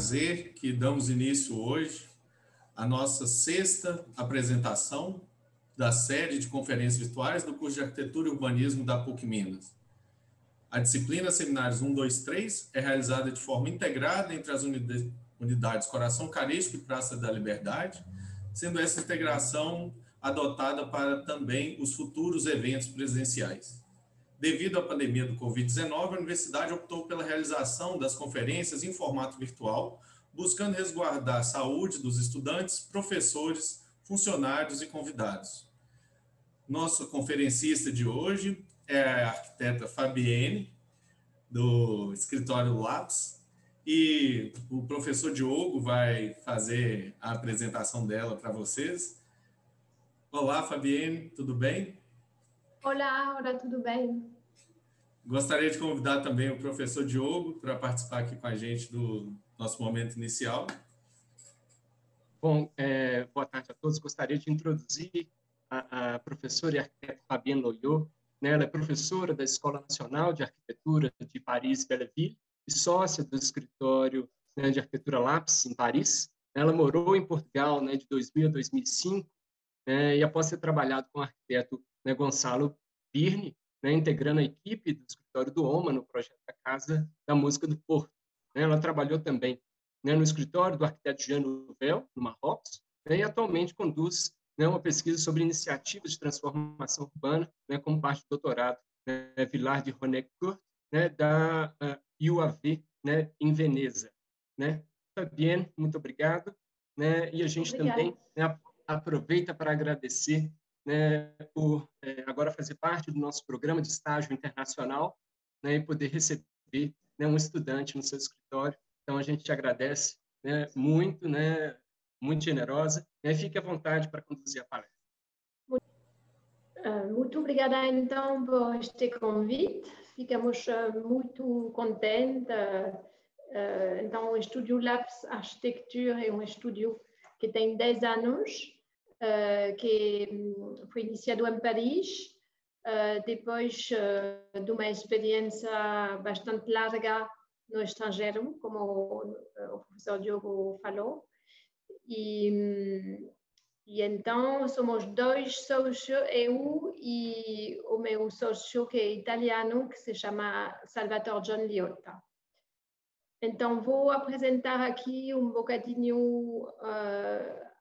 prazer que damos início hoje à nossa sexta apresentação da série de conferências virtuais do curso de Arquitetura e Urbanismo da PUC Minas. A disciplina Seminários 1, 2, 3 é realizada de forma integrada entre as unidades Coração Eucarístico e Praça da Liberdade, sendo essa integração adotada para também os futuros eventos presenciais. Devido à pandemia do Covid-19, a universidade optou pela realização das conferências em formato virtual, buscando resguardar a saúde dos estudantes, professores, funcionários e convidados. Nossa conferencista de hoje é a arquiteta Fabienne, do escritório Lapis, e o professor Diogo vai fazer a apresentação dela para vocês. Olá, Fabienne, tudo bem? Olá, tudo bem? Gostaria de convidar também o professor Diogo para participar aqui com a gente do nosso momento inicial. Bom, boa tarde a todos. Gostaria de introduzir a professora e arquiteta Fabienne Loyot. Ela é professora da Escola Nacional de Arquitetura de Paris, Belleville, e sócia do escritório de arquitetura Lapis, em Paris. Ela morou em Portugal de 2000 a 2005, e após ter trabalhado com o arquiteto Gonçalo Birne, integrando a equipe do escritório do OMA no projeto da Casa da Música do Porto. Ela trabalhou também no escritório do arquiteto Jean Nouvel, no Marrocos, e atualmente conduz uma pesquisa sobre iniciativas de transformação urbana, como parte do doutorado Villard de Ronecourt, da UAV, em Veneza. Fabienne, muito obrigado. E a gente também aproveita para agradecer por agora fazer parte do nosso programa de estágio internacional, e poder receber um estudante no seu escritório. Então, a gente te agradece muito, muito generosa. Fique à vontade para conduzir a palestra. Muito obrigada, então, por este convite. Ficamos muito contentes. Então, o Estúdio Lapis Arquitetura é um estúdio que tem 10 anos, que foi iniciado em Paris, depois de uma experiência bastante larga no estrangeiro, como o professor Diogo falou. E então, somos dois sócios, eu e o meu sócio, que é italiano, que se chama Salvatore John Liotta. Então, vou apresentar aqui um bocadinho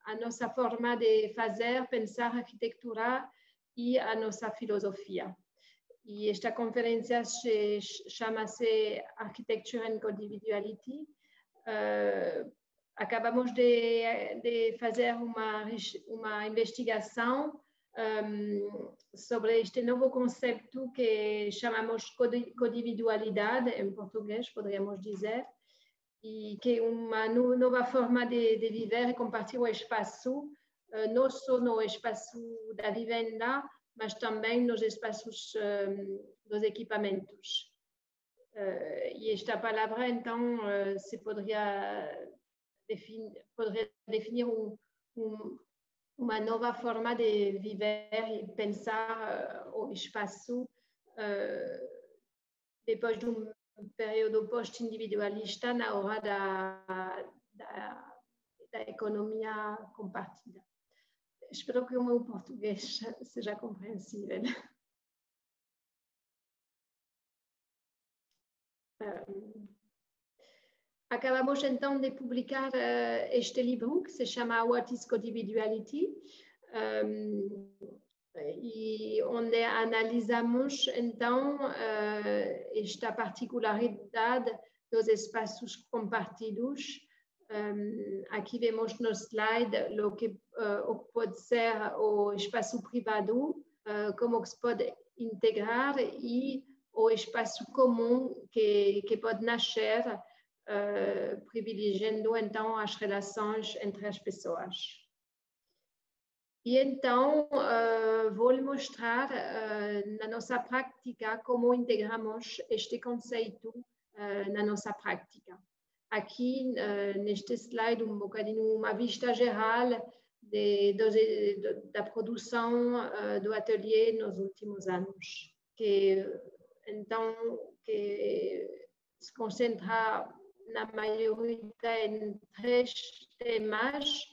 a nossa forma de fazer, pensar arquitetura e a nossa filosofia. E esta conferência chama-se Architecture and Co-Individuality. Acabamos de fazer uma investigação sobre este novo conceito que chamamos co-individualidade, em português, poderíamos dizer, e que é uma nova forma de viver e compartilhar o espaço, não só no espaço da vivenda, mas também nos espaços dos equipamentos. E esta palavra, então, se poderia definir uma nova forma de viver e pensar o espaço depois de um período pós-individualista na hora da economia compartilhada. Espero que o meu português seja compreensível. Acabamos então de publicar este livro que se chama What is Co-Individuality, e onde analisamos então esta particularidade dos espaços compartidos. Aqui vemos no slide o que pode ser o espaço privado, como se pode integrar, e o espaço comum que pode nascer, privilegiando então as relações entre as pessoas. E então vou lhe mostrar na nossa prática como integramos este conceito na nossa prática. Aqui neste slide um bocadinho uma vista geral da produção do ateliê nos últimos anos, que se concentra na maioria em 3 temas: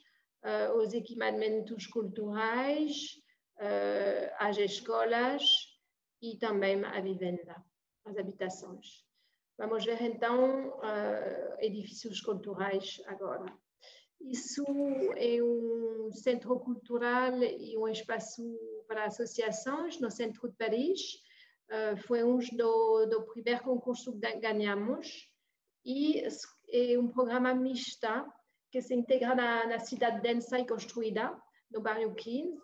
os equipamentos culturais, as escolas e também a vivenda, as habitações. Vamos ver então edifícios culturais agora. Isso é um centro cultural e um espaço para associações no centro de Paris. Foi um do primeiro concurso que ganhamos e é um programa misto que se integra na cidade densa e construída, no bairro 15.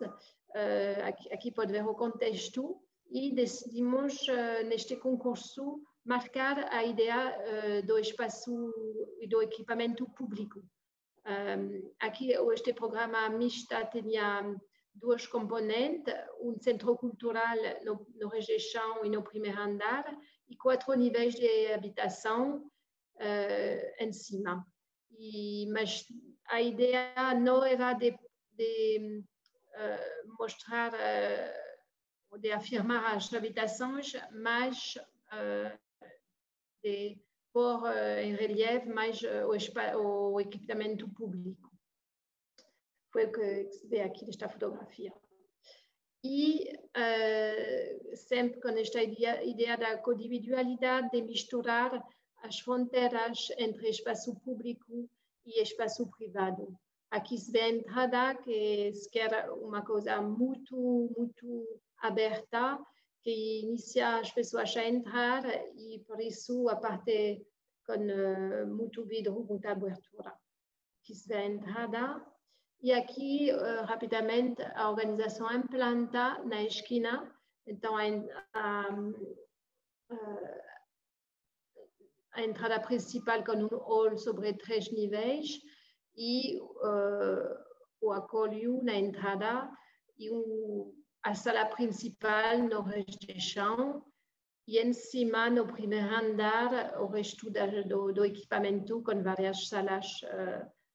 Aqui pode ver o contexto e decidimos neste concurso marcar a ideia do espaço e do equipamento público. Aqui este programa misto tinha 2 componentes, um centro cultural no Rejeição e no primeiro andar e 4 níveis de habitação em cima. Mas a ideia não era de mostrar, de afirmar as habitações, mas de pôr em relieve mais o equipamento público. Foi o que se vê aqui nesta fotografia. E sempre com esta ideia da co-individualidade, de misturar as fronteiras entre espaço público e espaço privado. Aqui se vê a entrada, que se quer uma coisa muito aberta, que inicia as pessoas a entrar e, por isso, a parte com muito vidro, muita abertura. Aqui se vê a entrada. E aqui, rapidamente, a organização implanta na esquina. Então, a entrada principal com um hall sobre 3 níveis e o acolho na entrada e a sala principal no Rejeição e em cima, no primeiro andar, o resto do equipamento com várias salas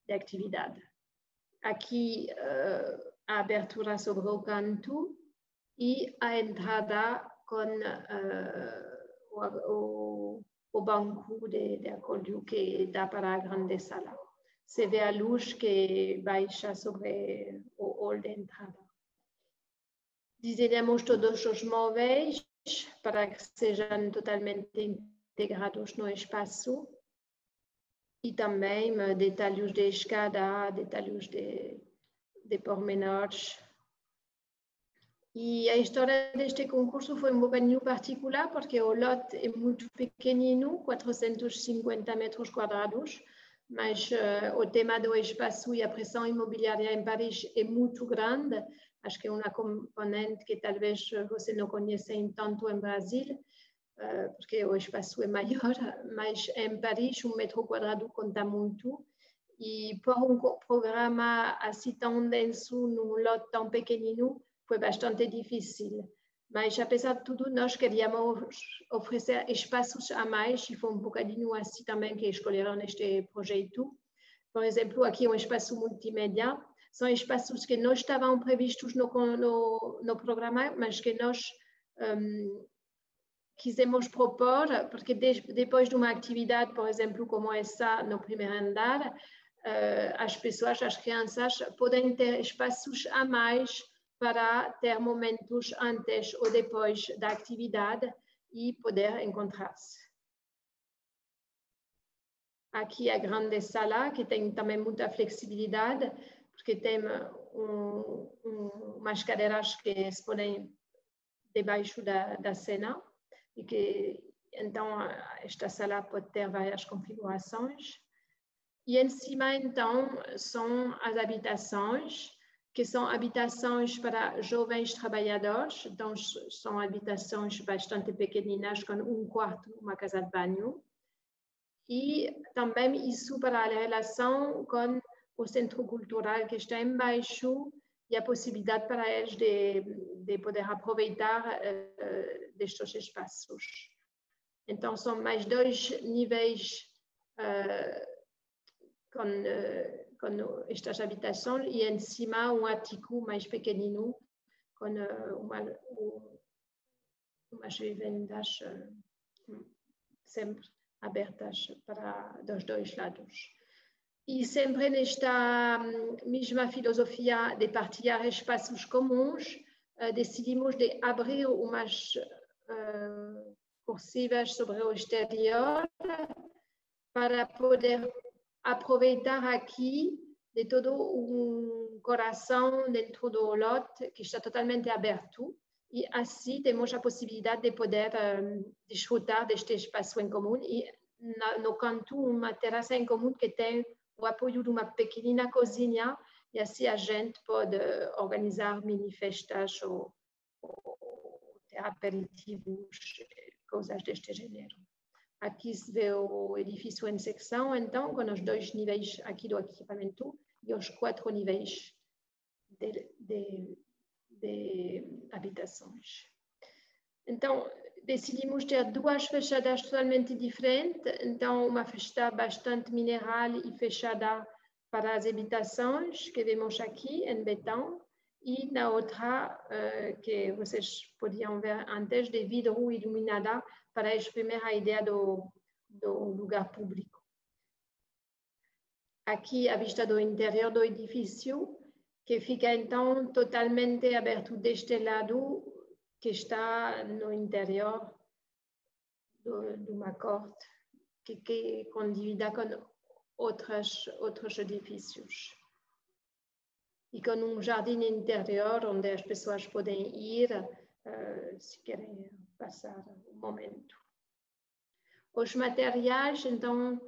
de atividade. Aqui a abertura sobre o canto e a entrada com o banco de acolho que dá para a grande sala. Se vê a luz que baixa sobre o hall de entrada. Desenhamos todos os móveis para que sejam totalmente integrados no espaço e também detalhes de escada, detalhes de pormenores. E a história deste concurso foi um pouquinho particular porque o lote é muito pequenino, 450 metros quadrados, mas o tema do espaço e a pressão imobiliária em Paris é muito grande. Acho que é uma componente que talvez você não conheça tanto em Brasil, porque o espaço é maior, mas em Paris 1 metro quadrado conta muito. E por um programa assim tão denso, num lote tão pequenino, foi bastante difícil. Mas, apesar de tudo, nós queríamos oferecer espaços a mais e foi um bocadinho assim também que escolheram este projeto. Por exemplo, aqui é um espaço multimédia. São espaços que não estavam previstos no programa, mas que nós quisemos propor, porque depois de uma atividade, por exemplo, como essa no primeiro andar, as pessoas, as crianças, podem ter espaços a mais para ter momentos antes ou depois da atividade e poder encontrar-se. Aqui a grande sala, que tem também muita flexibilidade, porque tem umas cadeiras que se podem debaixo da cena e que então esta sala pode ter várias configurações. E em cima então são as habitações, que são habitações para jovens trabalhadores, então são habitações bastante pequeninas com um quarto, uma casa de banho. E também isso para a relação com o centro cultural que está embaixo e a possibilidade para eles de poder aproveitar destes espaços. Então, são mais 2 níveis com estas habitações e em cima um ático mais pequenino com umas vivendas sempre abertas para dos dois lados. E sempre nesta mesma filosofia de partilhar espaços comuns, decidimos de abrir umas cursivas sobre o exterior para poder aproveitar aqui de todo coração dentro do lote que está totalmente aberto, e assim temos a possibilidade de poder desfrutar deste espaço em comum, e no canto uma terraça em comum que tem o apoio de uma pequenina cozinha, e assim a gente pode organizar mini festas ou ter aperitivos, coisas deste gênero. Aqui se vê o edifício em secção, então, com os 2 níveis aqui do equipamento e os 4 níveis de habitações. Então, decidimos ter 2 fachadas totalmente diferentes. Então, uma fachada bastante mineral e fechada para as habitações, que vemos aqui em betão, e na outra, que vocês podiam ver antes, de vidro iluminada, para exprimir a ideia do lugar público. Aqui a vista do interior do edifício, que fica então totalmente aberto deste lado, que está no interior de uma corte que condivida com outros edifícios. E com jardim interior onde as pessoas podem ir se querem passar um momento. Os materiais, então,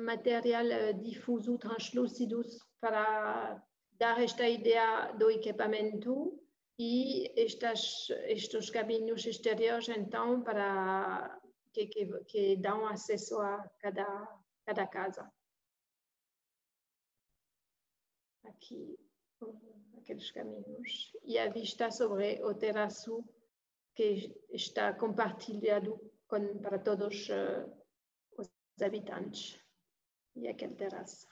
material difuso, translúcido, para dar esta ideia do equipamento, e estes caminhos exteriores, então, para que dão acesso a cada casa. Aqui, aqueles caminhos. E a vista sobre o terraço, que está compartilhado para todos os habitantes. E aquele terraço.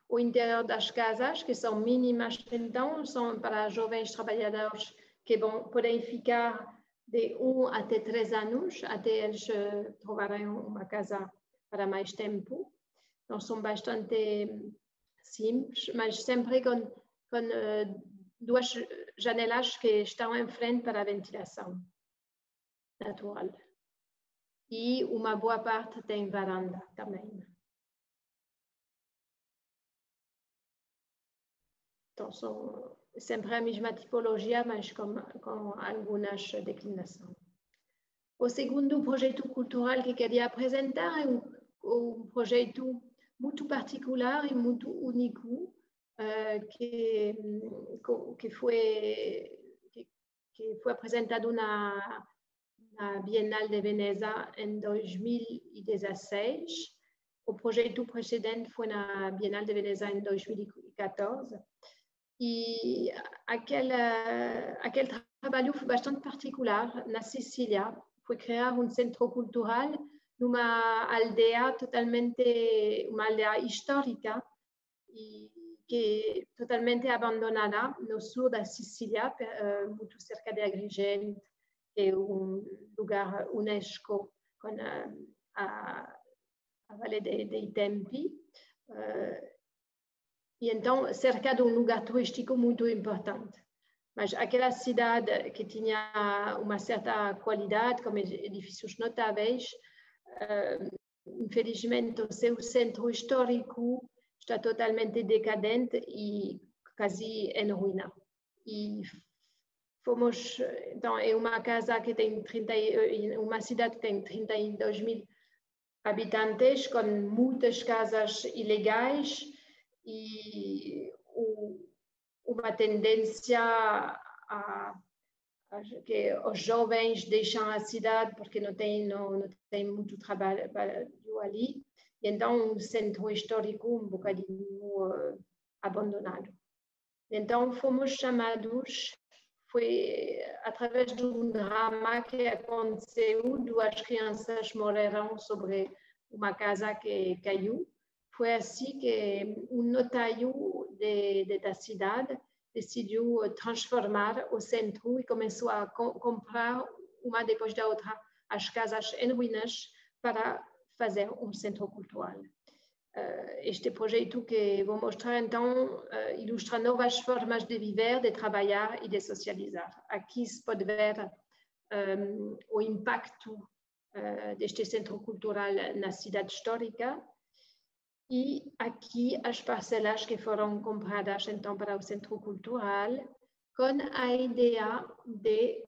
O interior das casas, que são mínimas, então, são para jovens trabalhadores que podem ficar de 1 até 3 anos, até eles trovarem uma casa para mais tempo. Então, são bastante simples, mas sempre com 2 janelas que estão em frente para a ventilação natural. E uma boa parte tem varanda também. Então, são sempre a mesma tipologia, mas com algumas declinações. O segundo projeto cultural que queria apresentar é um projeto muito particular e muito único, que foi apresentado na Bienal de Veneza em 2016. O projeto precedente foi na Bienal de Veneza em 2014. E aquele trabalho foi bastante particular na Sicília. Foi criar um centro cultural numa aldeia uma aldeia histórica e que totalmente abandonada no sul da Sicília, muito cerca de Agrigento, que é um lugar UNESCO com a Vale dei Tempi. E então, cerca de um lugar turístico muito importante. Mas aquela cidade que tinha uma certa qualidade, com edifícios notáveis, infelizmente o seu centro histórico está totalmente decadente e quase em ruína. E fomos, então, é uma casa que tem uma cidade que tem 32 mil habitantes, com muitas casas ilegais, e uma tendência a que os jovens deixam a cidade porque não tem muito trabalho ali, e então um centro histórico um bocadinho abandonado. Então fomos chamados, foi através de um drama que aconteceu, 2 crianças morreram sobre uma casa que caiu. Foi assim que um notário da cidade decidiu transformar o centro e começou a comprar uma depois da outra as casas em ruínas para fazer um centro cultural. Este projeto que vou mostrar, então, ilustra novas formas de viver, de trabalhar e de socializar. Aqui se pode ver o impacto deste centro cultural na cidade histórica e aqui as parcelas que foram compradas, então, para o centro cultural, com a ideia de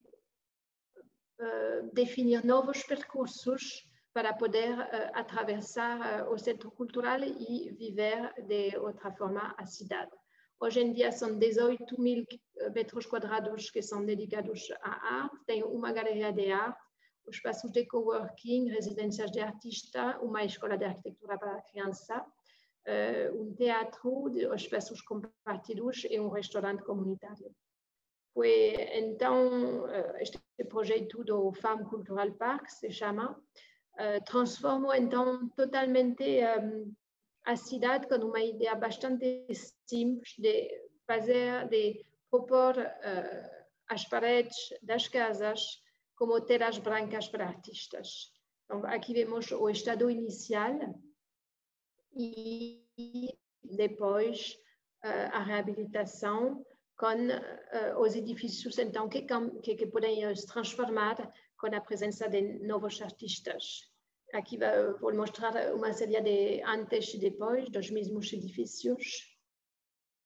definir novos percursos para poder atravessar o centro cultural e viver de outra forma a cidade. Hoje em dia são 18.000 metros quadrados que são dedicados à arte, tem uma galeria de arte, espaços de coworking, residências de artista, uma escola de arquitetura para a criança, teatro, espaços compartidos e restaurante comunitário. Foi então este projeto do Farm Cultural Park, se chama, transformou então totalmente a cidade com uma ideia bastante simples de propor as paredes das casas como telas brancas para artistas. Então, aqui vemos o estado inicial e depois a reabilitação com os edifícios então que podem se transformar com a presença de novos artistas. Aqui vou mostrar uma série de antes e depois dos mesmos edifícios.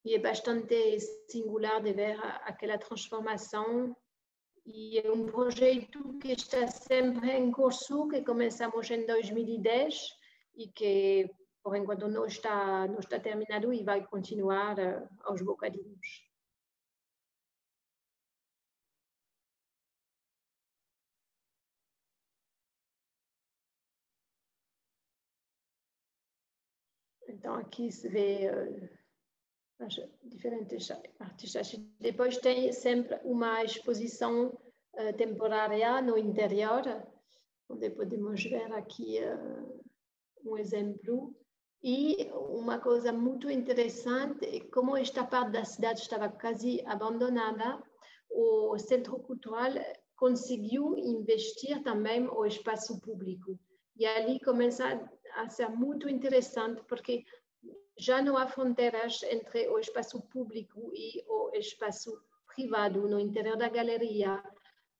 E é bastante singular de ver aquela transformação. E é um projeto que está sempre em curso, que começamos em 2010 e que, por enquanto, não está terminado e vai continuar aos bocadinhos. Então, aqui se vê as diferentes artistas. Depois tem sempre uma exposição temporária no interior, onde podemos ver aqui um exemplo. E uma coisa muito interessante é como esta parte da cidade estava quase abandonada, o Centro Cultural conseguiu investir também o espaço público. E ali começa a ser muito interessante, porque já não há fronteiras entre o espaço público e o espaço privado no interior da galeria,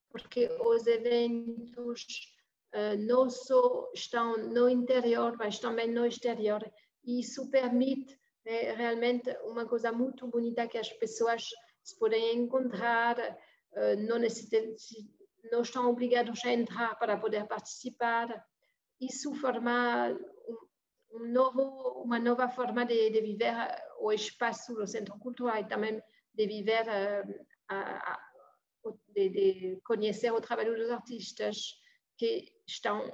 porque os eventos não só estão no interior, mas também no exterior. E isso permite realmente uma coisa muito bonita, que as pessoas se podem encontrar, não estão obrigados a entrar para poder participar. Isso forma uma nova forma de viver o espaço do Centro Cultural e também de viver, de conhecer o trabalho dos artistas que estão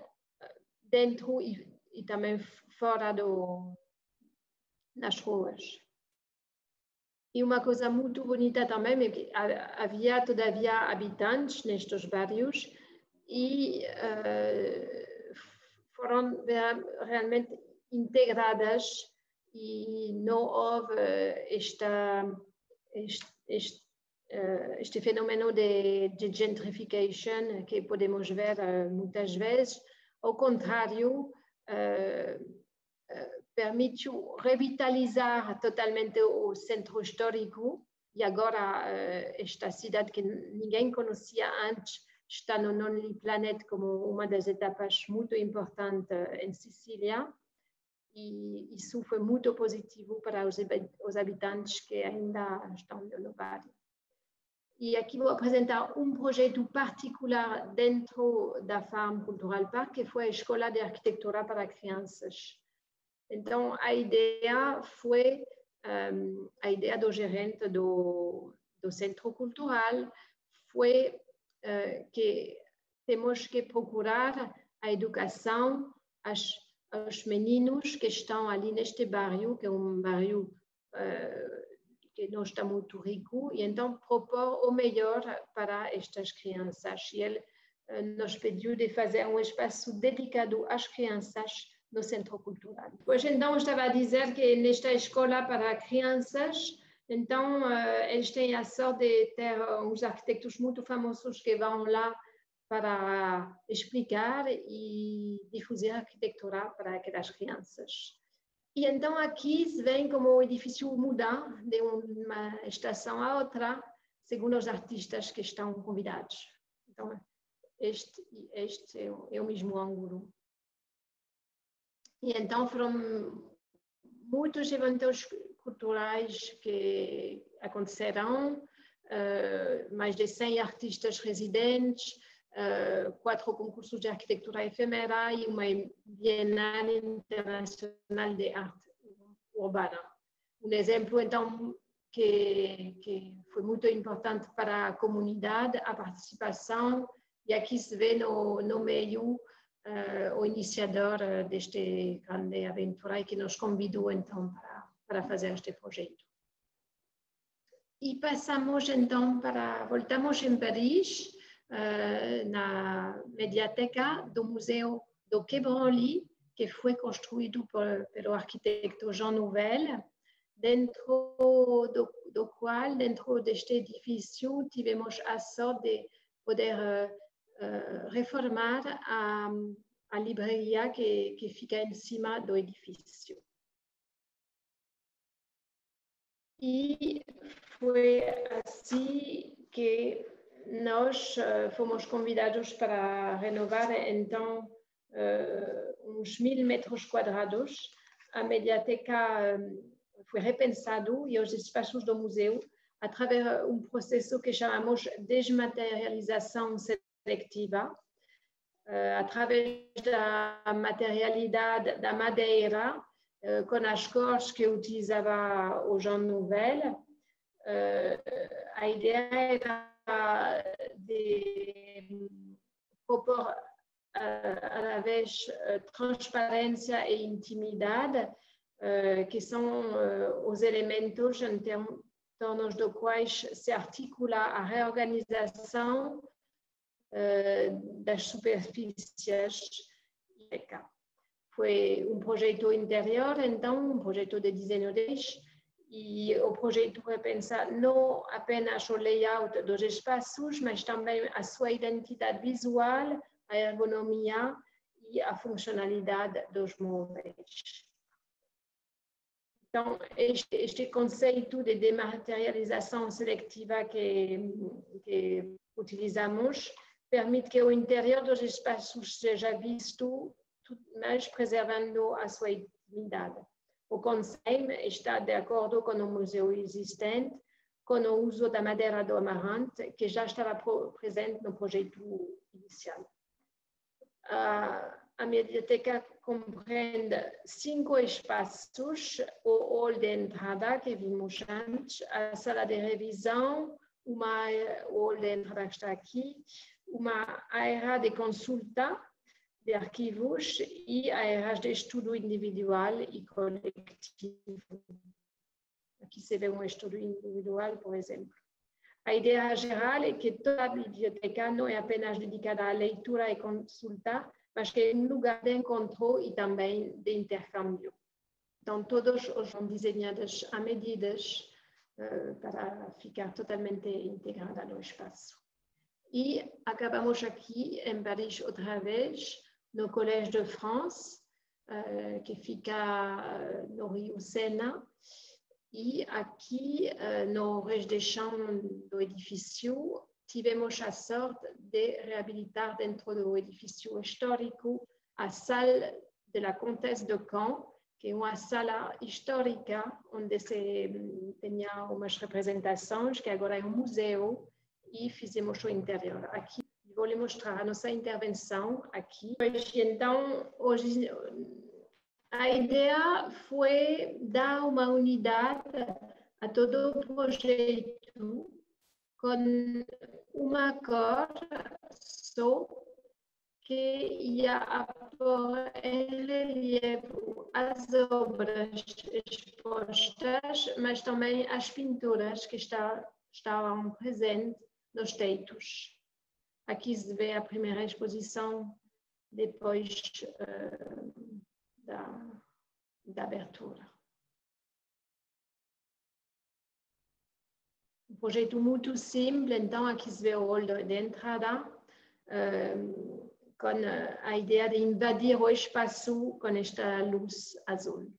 dentro e também fora nas ruas. E uma coisa muito bonita também é que havia todavia habitantes nestes bairros e foram realmente integradas e não houve este fenômeno de gentrification que podemos ver muitas vezes. Ao contrário, permitiu revitalizar totalmente o centro histórico e agora esta cidade que ninguém conhecia antes está no Lonely Planet como uma das etapas muito importantes em Sicília. E isso foi muito positivo para os habitantes que ainda estão no bairro. E aqui vou apresentar um projeto particular dentro da Farm Cultural Park, que foi a Escola de Arquitetura para Crianças. Então, a ideia foi, a ideia do gerente do Centro Cultural foi que temos que procurar a educação aos meninos que estão ali neste bairro, que é um bairro que não está muito rico, e então propor o melhor para estas crianças. E ele nos pediu de fazer um espaço dedicado às crianças no Centro Cultural. Pois então eu estava a dizer que nesta escola para crianças, então eles têm a sorte de ter uns arquitetos muito famosos que vão lá para explicar e difundir a arquitetura para aquelas crianças. E então aqui se vê como o edifício muda de uma estação a outra, segundo os artistas que estão convidados. Então, este é o mesmo ângulo. E então foram muitos eventos culturais que aconteceram, mais de 100 artistas residentes, 4 concursos de arquitetura efêmera e uma Bienal Internacional de Arte Urbana. Um exemplo, então, que foi muito importante para a comunidade, a participação, e aqui se vê no meio o iniciador deste grande aventura que nos convidou, então, para fazer este projeto. E passamos, então, voltamos em Paris, na mediateca do Museu do Quai Branly, que foi construído pelo arquiteto Jean Nouvel, dentro do qual, dentro deste edifício, tivemos a sorte de poder reformar a livraria que fica em cima do edifício. E foi assim que nós fomos convidados para renovar, então, uns 1000 metros quadrados. A mediateca foi repensado e os espaços do museu, através de processo que chamamos desmaterialização seletiva, através da materialidade da madeira, com as cores que utilizava o Jean Nouvel. A ideia era de propor, através de transparência e intimidade, que são os elementos em torno dos quais se articula a reorganização das superfícies. Foi um projeto interior, então, um projeto de desenho e o projeto repensa não apenas o layout dos espaços, mas também a sua identidade visual, a ergonomia e a funcionalidade dos móveis. Então, este conceito de dematerialização seletiva que utilizamos permite que o interior dos espaços seja visto, mas preservando a sua intimidade. O conceito está de acordo com o museu existente, com o uso da madeira do amarante, que já estava presente no projeto inicial. A mediateca compreende 5 espaços: o hall de entrada, que vimos antes, a sala de revisão, o hall de entrada que está aqui, uma área de consulta de arquivos e áreas de estudo individual e coletivo. Aqui se vê um estudo individual, por exemplo. A ideia geral é que toda a biblioteca não é apenas dedicada à leitura e consulta, mas que é um lugar de encontro e também de intercâmbio. Então, todos são desenhados a medidas para ficar totalmente integrada no espaço. E acabamos aqui em Paris outra vez, no Collège de France, que fica no Rio Sena. E aqui, no rez-de-chão do edifício, tivemos a sorte de reabilitar dentro do edifício histórico a Salle de la Comtesse de Caen, que é uma sala histórica onde se tinha umas representações, que agora é um museu, e fizemos o interior. Aqui vou lhe mostrar a nossa intervenção aqui. Então, hoje a ideia foi dar uma unidade a todo o projeto com uma cor só, que ia pôr em relievo as obras expostas, mas também as pinturas que estavam presentes nos teitos. Aqui se vê a primeira exposição depois da abertura. Um projeto muito simples, então aqui se vê o hall de entrada, com a ideia de invadir o espaço com esta luz azul.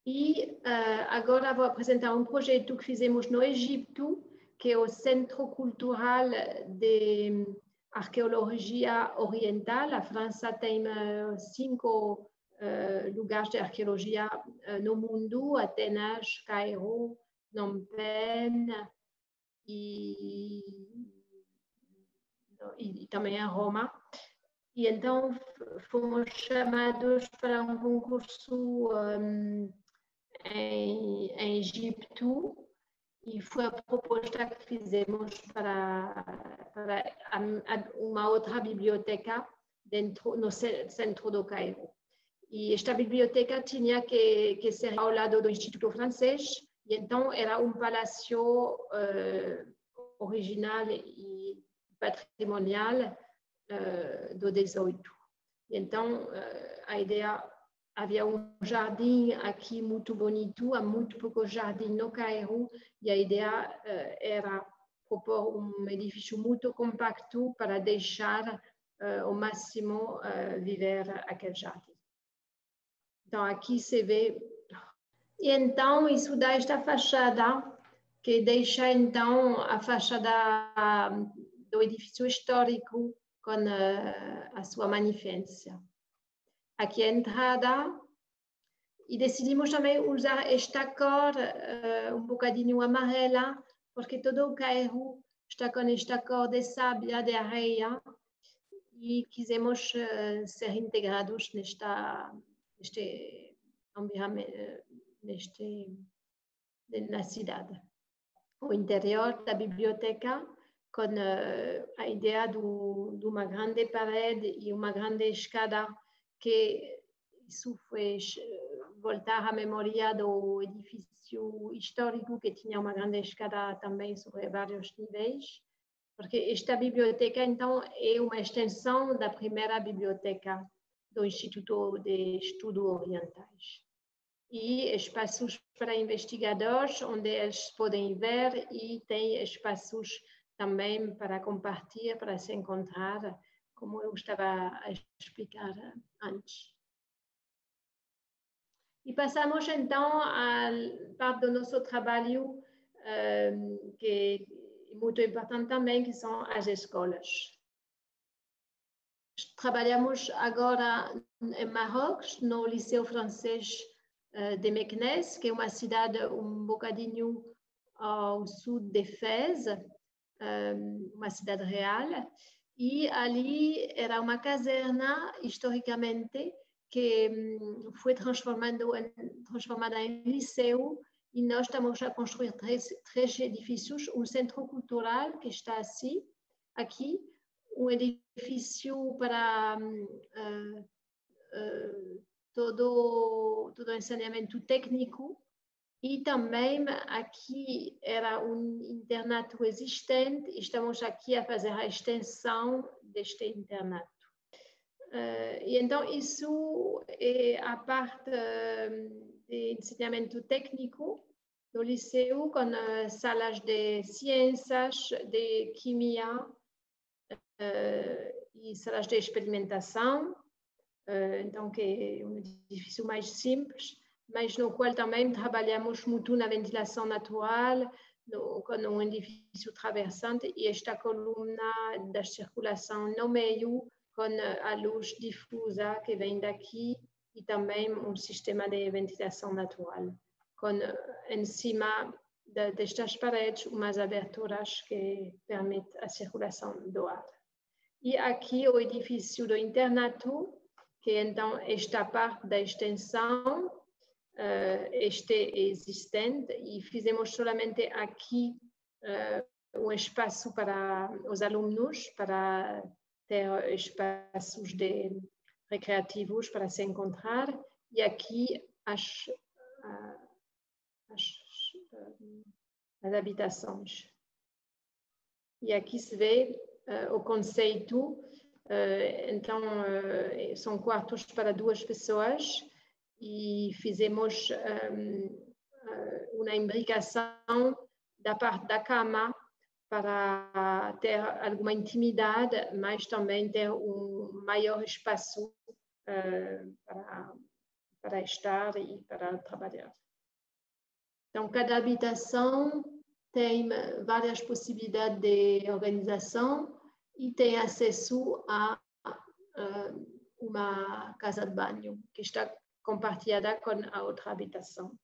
E agora vou apresentar um projeto que fizemos no Egito, que é o Centro Cultural de Arqueologia Oriental. A França tem 5 lugares de arqueologia no mundo: Atenas, Cairo, Phnom Penh e também a Roma. E então fomos chamados para um concurso em Egito, e foi a proposta que fizemos para uma outra biblioteca no centro do Cairo. E esta biblioteca tinha que ser ao lado do Instituto Francês, e então era um palácio original e patrimonial do 18. E então a ideia, havia um jardim aqui muito bonito, há muito pouco jardim no Cairo, e a ideia era propor um edifício muito compacto para deixar ao máximo viver aquele jardim. Então aqui se vê, e então isso dá esta fachada, que deixa então a fachada do edifício histórico com a sua magnificência. Aqui a entrada, e decidimos também usar esta cor um bocadinho amarela, porque todo o Cairo está com esta cor de sábia, de areia, e quisemos ser integrados na cidade. O interior da biblioteca, com a ideia de uma grande parede e uma grande escada, que isso fez voltar à memória do edifício histórico, que tinha uma grande escada também sobre vários níveis, porque esta biblioteca, então, é uma extensão da primeira biblioteca do Instituto de Estudos Orientais. E espaços para investigadores, onde eles podem ver, e tem espaços também para compartilhar, para se encontrar, como eu estava a explicar antes. E passamos então à parte do nosso trabalho, que é muito importante também, que são as escolas. Trabalhamos agora em Marrocos, no Liceu Francês de Meknès, que é uma cidade um bocadinho ao sul de Fez, uma cidade real, e ali era uma caserna, historicamente, que foi transformada em liceu, e nós estamos a construir três edifícios: um centro cultural, que está aqui, um edifício para todo o ensinamento técnico, e também aqui era um internato existente, e estamos aqui a fazer a extensão deste internato. E então isso é a parte de ensinamento técnico do liceu, com salas de ciências, de química e salas de experimentação, então que é um edifício mais simples, mas no qual também trabalhamos muito na ventilação natural, com um edifício traversante e esta coluna da circulação no meio, com a luz difusa que vem daqui, e também um sistema de ventilação natural, com em cima destas paredes umas aberturas que permitem a circulação do ar. E aqui o edifício do internato, que então esta parte da extensão, este é existente, e fizemos solamente aqui um espaço para os alunos, para ter espaços recreativos para se encontrar, e aqui as habitações. E aqui se vê o conceito, então são quartos para 2 pessoas, e fizemos uma imbricação da parte da cama para ter alguma intimidade, mas também ter maior espaço para estar e para trabalhar. Então, cada habitação tem várias possibilidades de organização e tem acesso a uma casa de banho que está compartilhada com a outra habitação.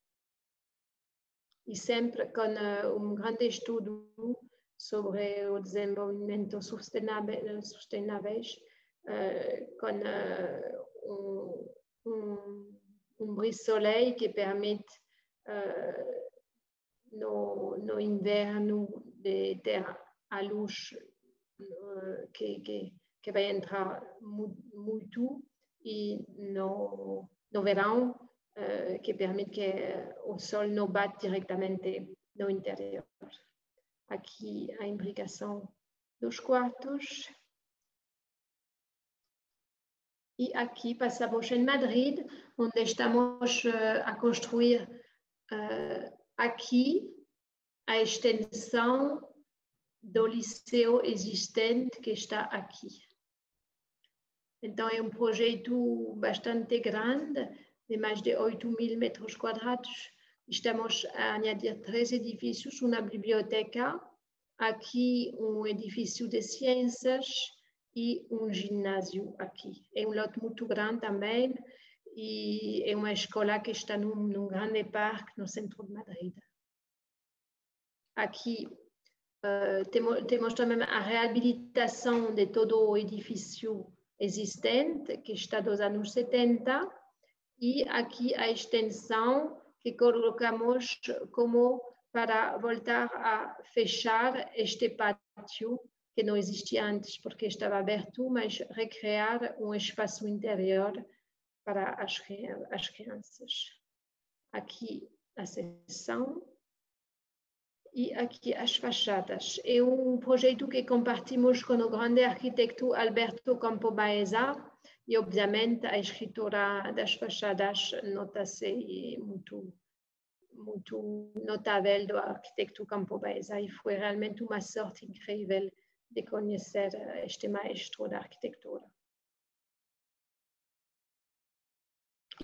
E sempre com grande estudo sobre o desenvolvimento sustentáveis, com brise-soleil que permite no inverno de ter a luz que vai entrar muito e no verão que permite que o sol não bate diretamente no interior. Aqui a imbricação dos quartos. E aqui passamos em Madrid, onde estamos a construir aqui a extensão do liceu existente que está aqui. Então, é um projeto bastante grande, de mais de 8.000 metros quadrados. Estamos a añadir 3 edifícios, uma biblioteca, aqui um edifício de ciências e um ginásio aqui. É um lote muito grande também e é uma escola que está num grande parque no centro de Madrid. Aqui temos também a reabilitação de todo o edifício existente, que está dos anos 70, e aqui a extensão que colocamos como para voltar a fechar este pátio que não existia antes porque estava aberto, mas recriar um espaço interior para as crianças. Aqui a seção e aqui as fachadas. É um projeto que compartimos com o grande arquiteto Alberto Campo Baeza e, obviamente, a escritura das fachadas nota-se muito notável do arquiteto Campo Baeza e foi realmente uma sorte incrível de conhecer este maestro da arquitetura.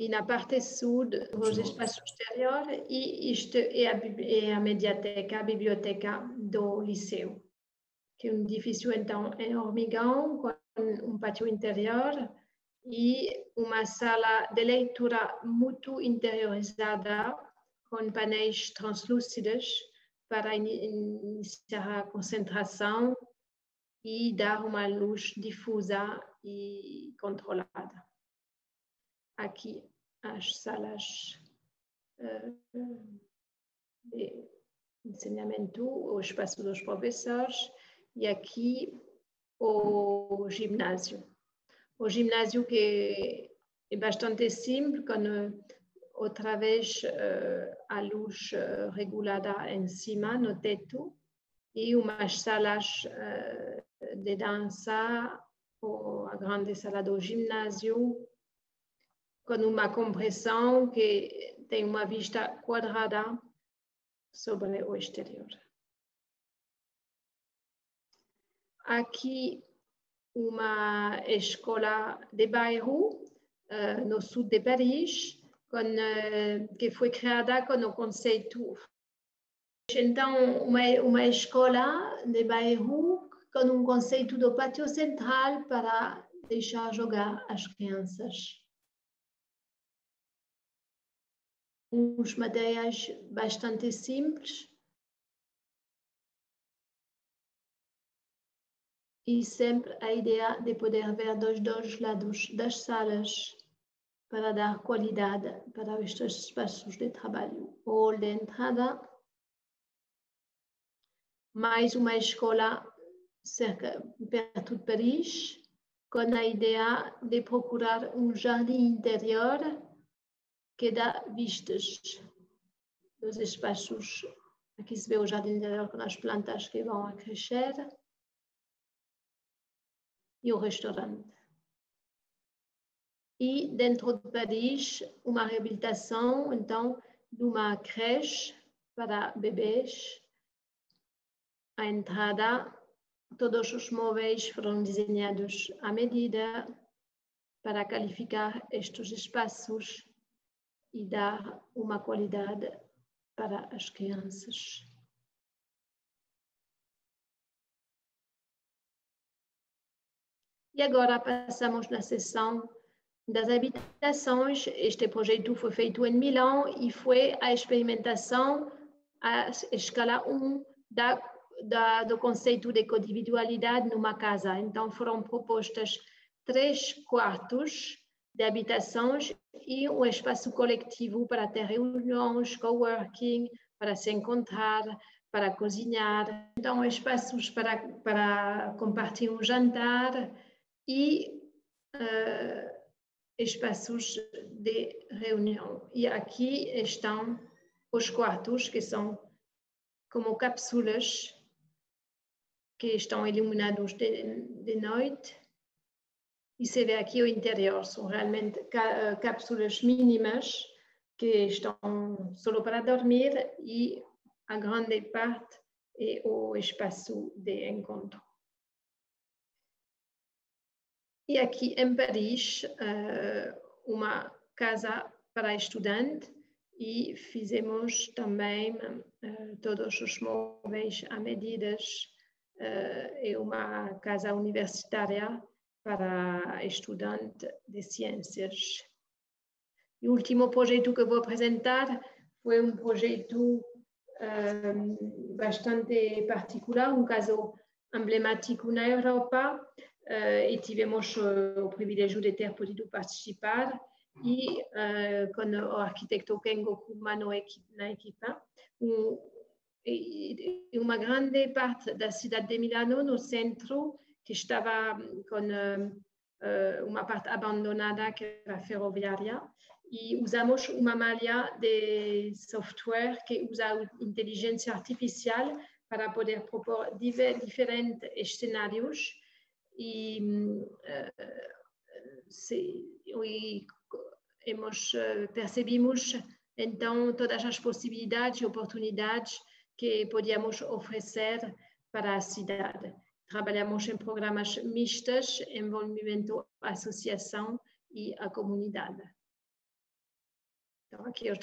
E na parte sul, os espaços exteriores, e isto é a mediateca, a biblioteca do liceu, que é um edifício, então, em hormigão, com um pátio interior e uma sala de leitura muito interiorizada, com painéis translúcidos para iniciar a concentração e dar uma luz difusa e controlada. Aqui as salas de ensinamento, o espaço dos professores e aqui o ginásio. O ginásio que é bastante simples, com outra vez a luz regulada em cima, no teto, e umas salas de dança, ou a grande sala do ginásio, com uma compressão que tem uma vista quadrada sobre o exterior. Aqui uma escola de bairro no sul de Paris, que foi criada com o conceito. Então, uma escola de bairro com um conceito do pátio central para deixar jogar as crianças. Uns materiais bastante simples e sempre a ideia de poder ver dos dois lados das salas para dar qualidade para estes espaços de trabalho. O hall de entrada, mais uma escola perto de Paris, com a ideia de procurar um jardim interior que dá vistas dos espaços. Aqui se vê o jardim interior com as plantas que vão a crescer e o restaurante. E dentro de Paris, uma reabilitação, então, de uma creche para bebês. A entrada, todos os móveis foram desenhados à medida para qualificar estes espaços e dar uma qualidade para as crianças. E agora passamos na seção das habitações. Este projeto foi feito em Milão e foi a experimentação à escala 1 do conceito de co-individualidade numa casa. Então foram propostas 3 quartos de habitações e um espaço coletivo para ter reuniões, coworking, para se encontrar, para cozinhar. Então espaços para compartilhar um jantar e espaços de reunião. E aqui estão os quartos, que são como cápsulas que estão iluminados de noite. E se vê aqui o interior, são realmente cápsulas mínimas que estão só para dormir e a grande parte é o espaço de encontro. E aqui em Paris, uma casa para estudante e fizemos também todos os móveis à medidas. É uma casa universitária para estudante de ciências. E o último projeto que vou apresentar foi um projeto bastante particular, um caso emblemático na Europa, e tivemos o privilégio de ter podido participar, e com o arquiteto Kengo Kuma na equipa, uma grande parte da cidade de Milano, no centro, que estava com uma parte abandonada, que era ferroviária, e usamos uma malha de software que usa inteligência artificial para poder propor diferentes cenários e percebemos então todas as possibilidades e oportunidades que podíamos oferecer para a cidade. Trabalhamos em programas mistos, envolvimento, associação e a comunidade. Então, aqui os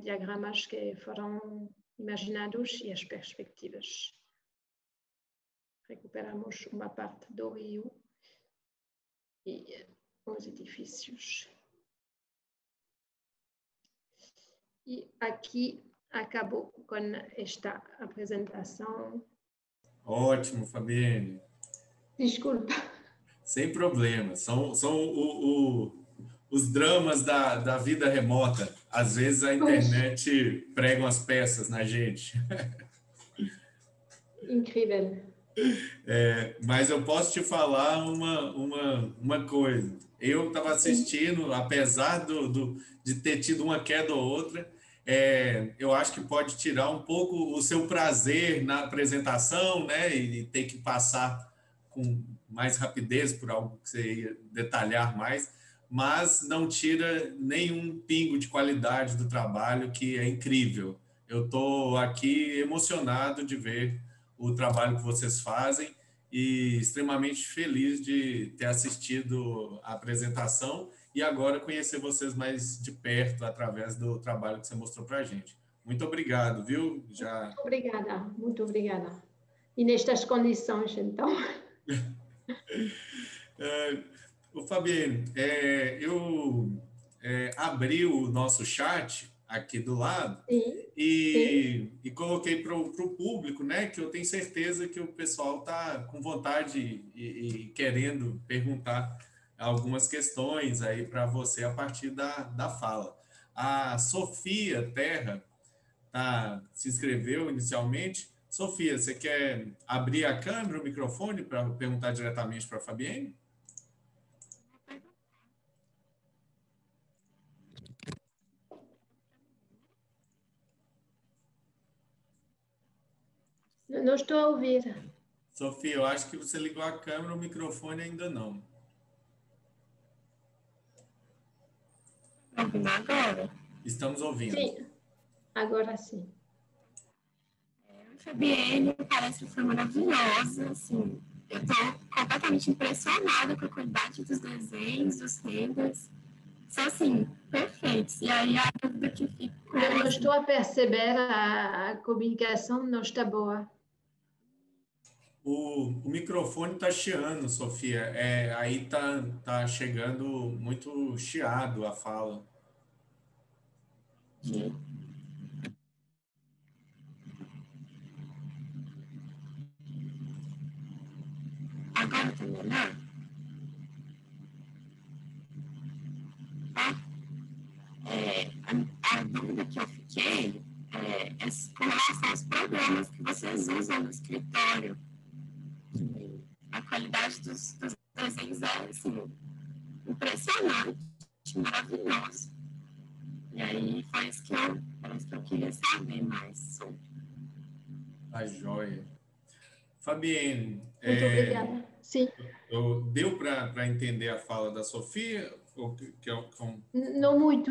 diagramas que foram imaginados e as perspectivas. Recuperamos uma parte do rio e os edifícios. E aqui acabo com esta apresentação. Ótimo, Fabienne. Desculpa. Sem problema. São os dramas da vida remota. Às vezes a internet prega as peças na gente. Incrível. Mas eu posso te falar uma coisa. Eu estava assistindo, apesar de ter tido uma queda ou outra, eu acho que pode tirar um pouco o seu prazer na apresentação, né? E ter que passar com mais rapidez por algo que você ia detalhar mais, mas não tira nenhum pingo de qualidade do trabalho, que é incrível. Eu estou aqui emocionado de ver o trabalho que vocês fazem e extremamente feliz de ter assistido a apresentação e agora conhecer vocês mais de perto através do trabalho que você mostrou para a gente. Muito obrigado, viu? Muito obrigada, muito obrigada. E nestas condições, então. Fabienne, eu abri o nosso chat aqui do lado e coloquei para o público, né, que eu tenho certeza que o pessoal está com vontade e querendo perguntar algumas questões aí para você a partir da fala. A Sofia Terra se inscreveu inicialmente. Sofia, você quer abrir a câmera, o microfone, para perguntar diretamente para a Fabienne? Não estou a ouvir. Sofia, eu acho que você ligou a câmera, o microfone ainda não. Ouvindo agora? Estamos ouvindo. Sim. Agora sim. Fabienne, a palestra foi maravilhosa, assim, eu estou completamente impressionada com a qualidade dos desenhos, dos renders, são, assim, perfeitos. E aí a dúvida que ficou... Eu não estou a perceber, a comunicação não está boa. O microfone está chiando, Sofia. Aí tá chegando muito chiado a fala. Agora está melhor? A dúvida que eu fiquei é com relação aos programas que vocês usam no escritório. A qualidade dos desenhos é, assim, impressionante, maravilhoso. E aí foi isso que eu queria saber mais sobre. Tá joia. Fabienne, Muito obrigada. Sim. deu para entender a fala da Sofia? Não muito,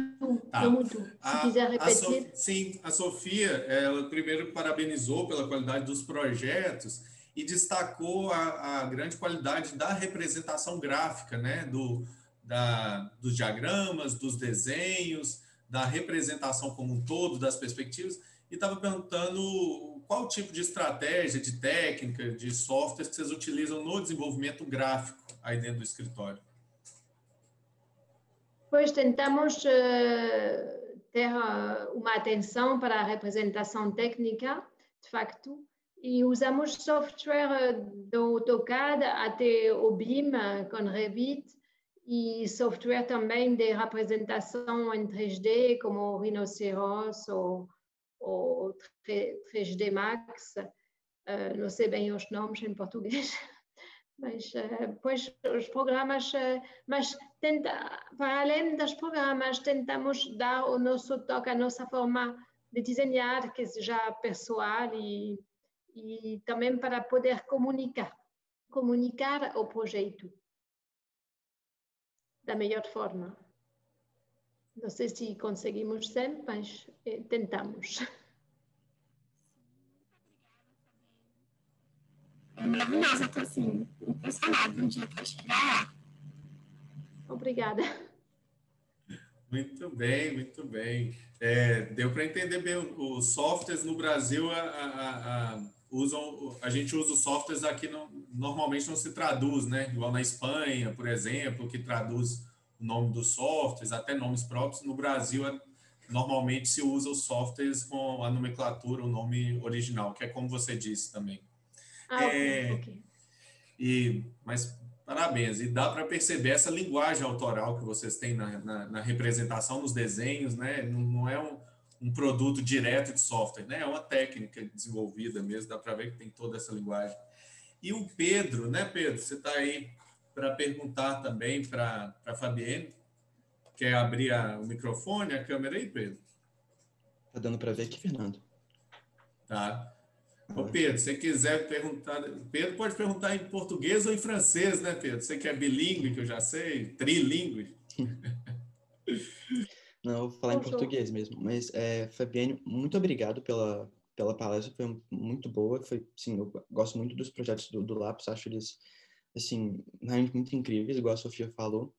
Tá. não muito. Se quiser repetir. Sim, a Sofia, ela primeiro parabenizou pela qualidade dos projetos e destacou a grande qualidade da representação gráfica, né? Dos diagramas, dos desenhos, da representação como um todo, das perspectivas, e estava perguntando qual tipo de estratégia, de técnica, de software que vocês utilizam no desenvolvimento gráfico aí dentro do escritório. Pois tentamos ter uma atenção para a representação técnica, de facto, e usamos software do AutoCAD até o BIM com Revit e software também de representação em 3D, como o Rhinoceros ou 3D Max, não sei bem os nomes em português. Mas, pois, os programas, mas para além dos programas, tentamos dar o nosso toque, a nossa forma de desenhar, que seja pessoal e também para poder comunicar o projeto da melhor forma. Não sei se conseguimos sempre, mas tentamos. É maravilhoso, eu estou assim, impressionada um dia para chegar lá. Obrigada. Muito bem, muito bem. Deu para entender bem os softwares no Brasil. A gente usa os softwares aqui, normalmente não se traduz, né? Igual na Espanha, por exemplo, que traduz o nome dos softwares, até nomes próprios. No Brasil, normalmente se usa os softwares com a nomenclatura, o nome original, que é como você disse também. Ok. Mas parabéns, e dá para perceber essa linguagem autoral que vocês têm na representação, nos desenhos, né? Não é um produto direto de software, né? É uma técnica desenvolvida mesmo, dá para ver que tem toda essa linguagem. E o Pedro, né, Pedro? Você está aí para perguntar também para a Fabienne. Quer abrir o microfone, a câmera aí, Pedro? Tá dando para ver aqui, Fernando? Tá. Ô Pedro, se você quiser perguntar... Pedro pode perguntar em português ou em francês, né, Pedro? Você que é bilíngue, que eu já sei, trilíngue. Não, eu vou falar em português mesmo. Mas, Fabienne, muito obrigado pela palestra, foi muito boa. Sim, eu gosto muito dos projetos do Lápis, acho eles, assim, realmente muito incríveis, igual a Sofia falou.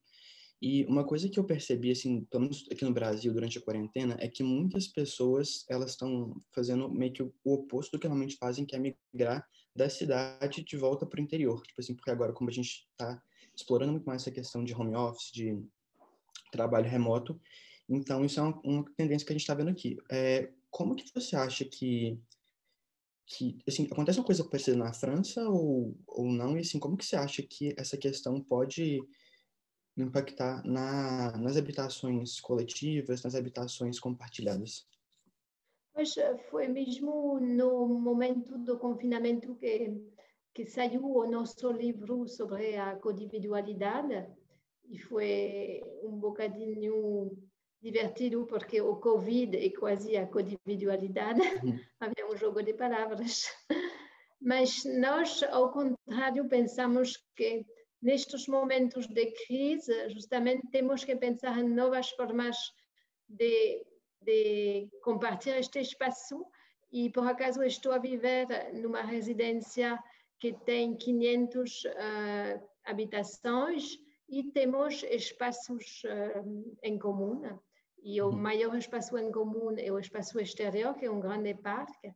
E uma coisa que eu percebi, assim, pelo menos aqui no Brasil, durante a quarentena, é que muitas pessoas, elas estão fazendo meio que o oposto do que realmente fazem, que é migrar da cidade de volta para o interior. Tipo assim, porque agora, como a gente está explorando muito mais essa questão de home office, de trabalho remoto, então isso é uma tendência que a gente está vendo aqui. Como que você acha que assim, acontece uma coisa parecida na França ou não? E assim, como que você acha que essa questão pode impactar nas habitações coletivas, nas habitações compartilhadas? Pois foi mesmo no momento do confinamento que saiu o nosso livro sobre a codividualidade e foi um bocadinho divertido porque o Covid é quase a codividualidade, havia um jogo de palavras. Mas nós, ao contrário, pensamos que nestes momentos de crise, justamente temos que pensar em novas formas de que compartilhar este espaço e, por acaso, estou a viver numa residência que tem 500 habitações e temos espaços em comum. E o maior espaço em comum é o espaço exterior, que é um grande parque.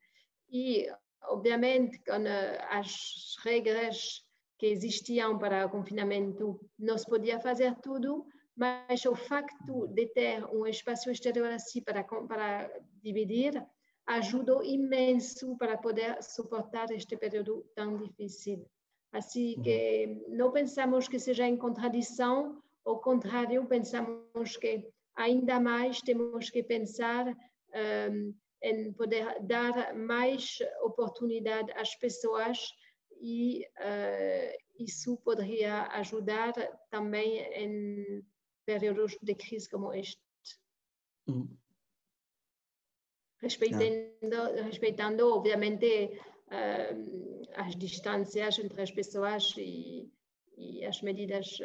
E, obviamente, com as regras que existiam para o confinamento, não se podia fazer tudo, mas o facto de ter um espaço exterior assim para dividir ajudou imenso para poder suportar este período tão difícil. Assim que não pensamos que seja em contradição, ao contrário, pensamos que ainda mais temos que pensar em poder dar mais oportunidade às pessoas e isso poderia ajudar também em períodos de crise como este. Respeitando obviamente, as distâncias entre as pessoas e as medidas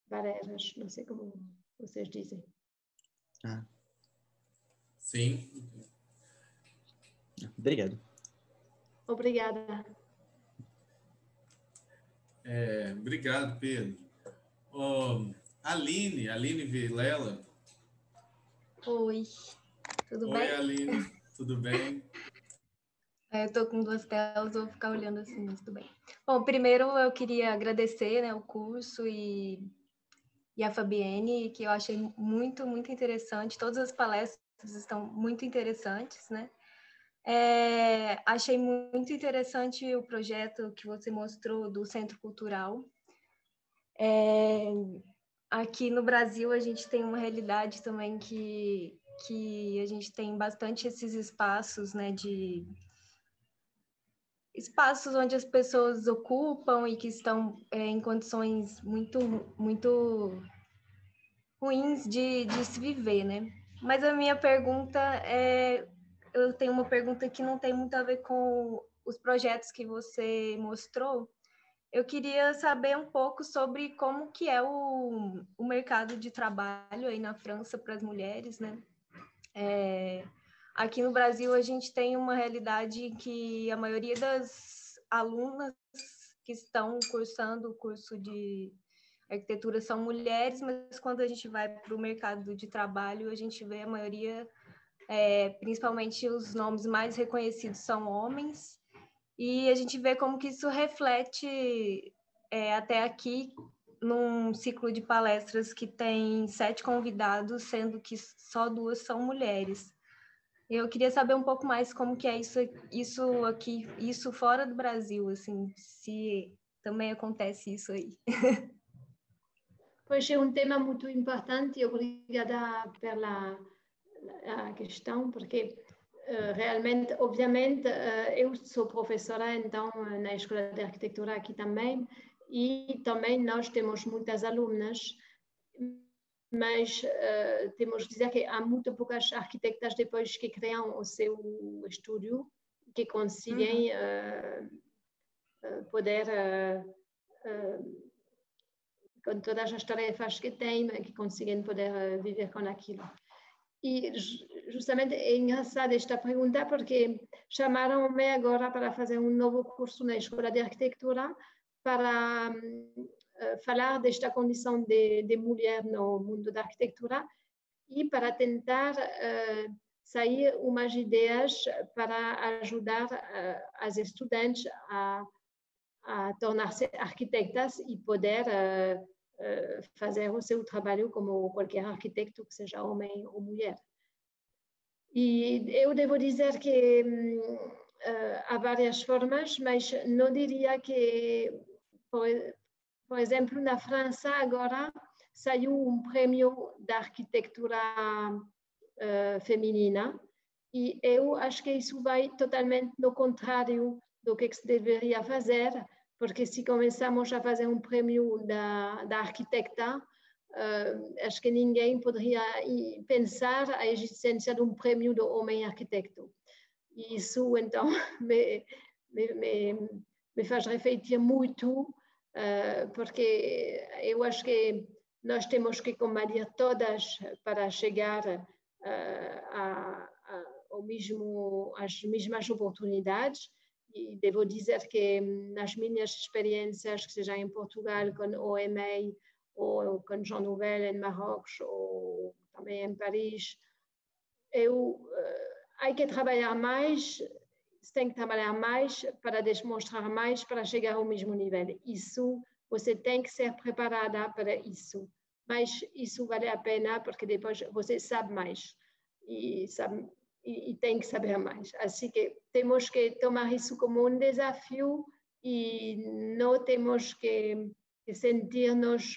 barreiras, não sei como vocês dizem. Sim. Obrigado. Obrigada. Obrigado, Pedro. Aline Vilela. Oi, tudo bem? Oi, Aline, tudo bem? Eu estou com 2 telas, vou ficar olhando assim, mas tudo bem. Bom, primeiro eu queria agradecer, né, o curso e a Fabienne, que eu achei muito, muito interessante. Todas as palestras estão muito interessantes, né? Achei muito interessante o projeto que você mostrou do Centro Cultural. Aqui no Brasil, a gente tem uma realidade também que a gente tem bastante esses espaços, né, de espaços onde as pessoas ocupam e que estão em condições muito, muito ruins de se viver, né? Mas a minha pergunta eu tenho uma pergunta que não tem muito a ver com os projetos que você mostrou. Eu queria saber um pouco sobre como que é o mercado de trabalho aí na França para as mulheres, né? Aqui no Brasil, a gente tem uma realidade em que a maioria das alunas que estão cursando o curso de arquitetura são mulheres, mas quando a gente vai para o mercado de trabalho, a gente vê a maioria, principalmente os nomes mais reconhecidos são homens, e a gente vê como que isso reflete até aqui num ciclo de palestras que tem 7 convidados, sendo que só 2 são mulheres. Eu queria saber um pouco mais como que é isso aqui, isso fora do Brasil, assim, se também acontece isso aí. Pois é um tema muito importante e obrigada pela questão, porque realmente, obviamente, eu sou professora, então, na Escola de Arquitetura aqui também, e também nós temos muitas alunas, mas temos que dizer que há muito poucas arquitetas depois que criam o seu estúdio, que conseguem poder, com todas as tarefas que têm, que conseguem poder viver com aquilo. E justamente é engraçada esta pergunta porque chamaram-me agora para fazer um novo curso na Escola de Arquitetura para falar desta condição de mulher no mundo da arquitetura e para tentar sair umas ideias para ajudar as estudantes a tornar-se arquitetas e poder fazer o seu trabalho como qualquer arquiteto, que seja homem ou mulher. E eu devo dizer que há várias formas, mas não diria que, por exemplo, na França agora saiu um prêmio da arquitetura feminina e eu acho que isso vai totalmente no contrário do que se deveria fazer, porque se começamos a fazer um prêmio da arquitecta, acho que ninguém poderia pensar a existência de um prêmio do homem arquiteto. E isso, então, me faz refletir muito, porque eu acho que nós temos que combater todas para chegar as mesmas oportunidades. E devo dizer que nas minhas experiências, que seja em Portugal com OMA ou com Jean Nouvel em Marrocos ou também em Paris, há que trabalhar mais, se tem que trabalhar mais para demonstrar mais, para chegar ao mesmo nível. Isso, você tem que ser preparada para isso. Mas isso vale a pena porque depois você sabe mais e tem que saber mais. Assim que temos que tomar isso como um desafio e não temos que sentir-nos...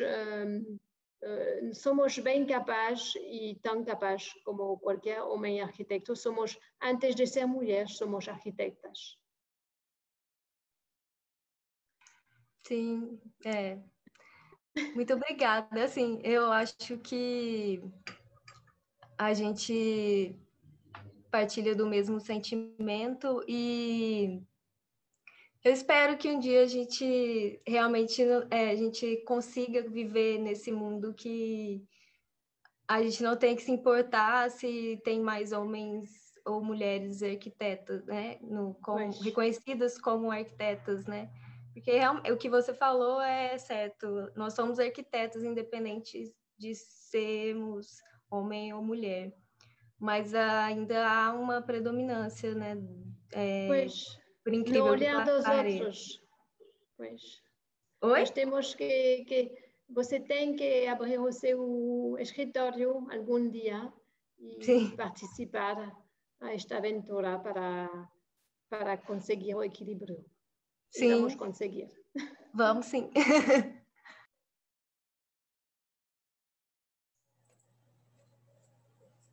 somos bem capazes e tão capazes como qualquer homem arquiteto. Somos, antes de ser mulheres, somos arquitetas. Sim, muito obrigada. Assim, eu acho que a gente partilha do mesmo sentimento e eu espero que um dia a gente realmente a gente consiga viver nesse mundo que a gente não tem que se importar se tem mais homens ou mulheres arquitetas, né? Reconhecidas como arquitetas, né? Porque o que você falou é certo. Nós somos arquitetos independentes de sermos homem ou mulher. Mas ainda há uma predominância, né? Pois, por no incrível olhar que dos pareça. outros. Pois. Oi? Nós temos você tem que abrir o seu escritório algum dia e Sim. participar a esta aventura para conseguir o equilíbrio. Sim. Vamos conseguir. Vamos sim.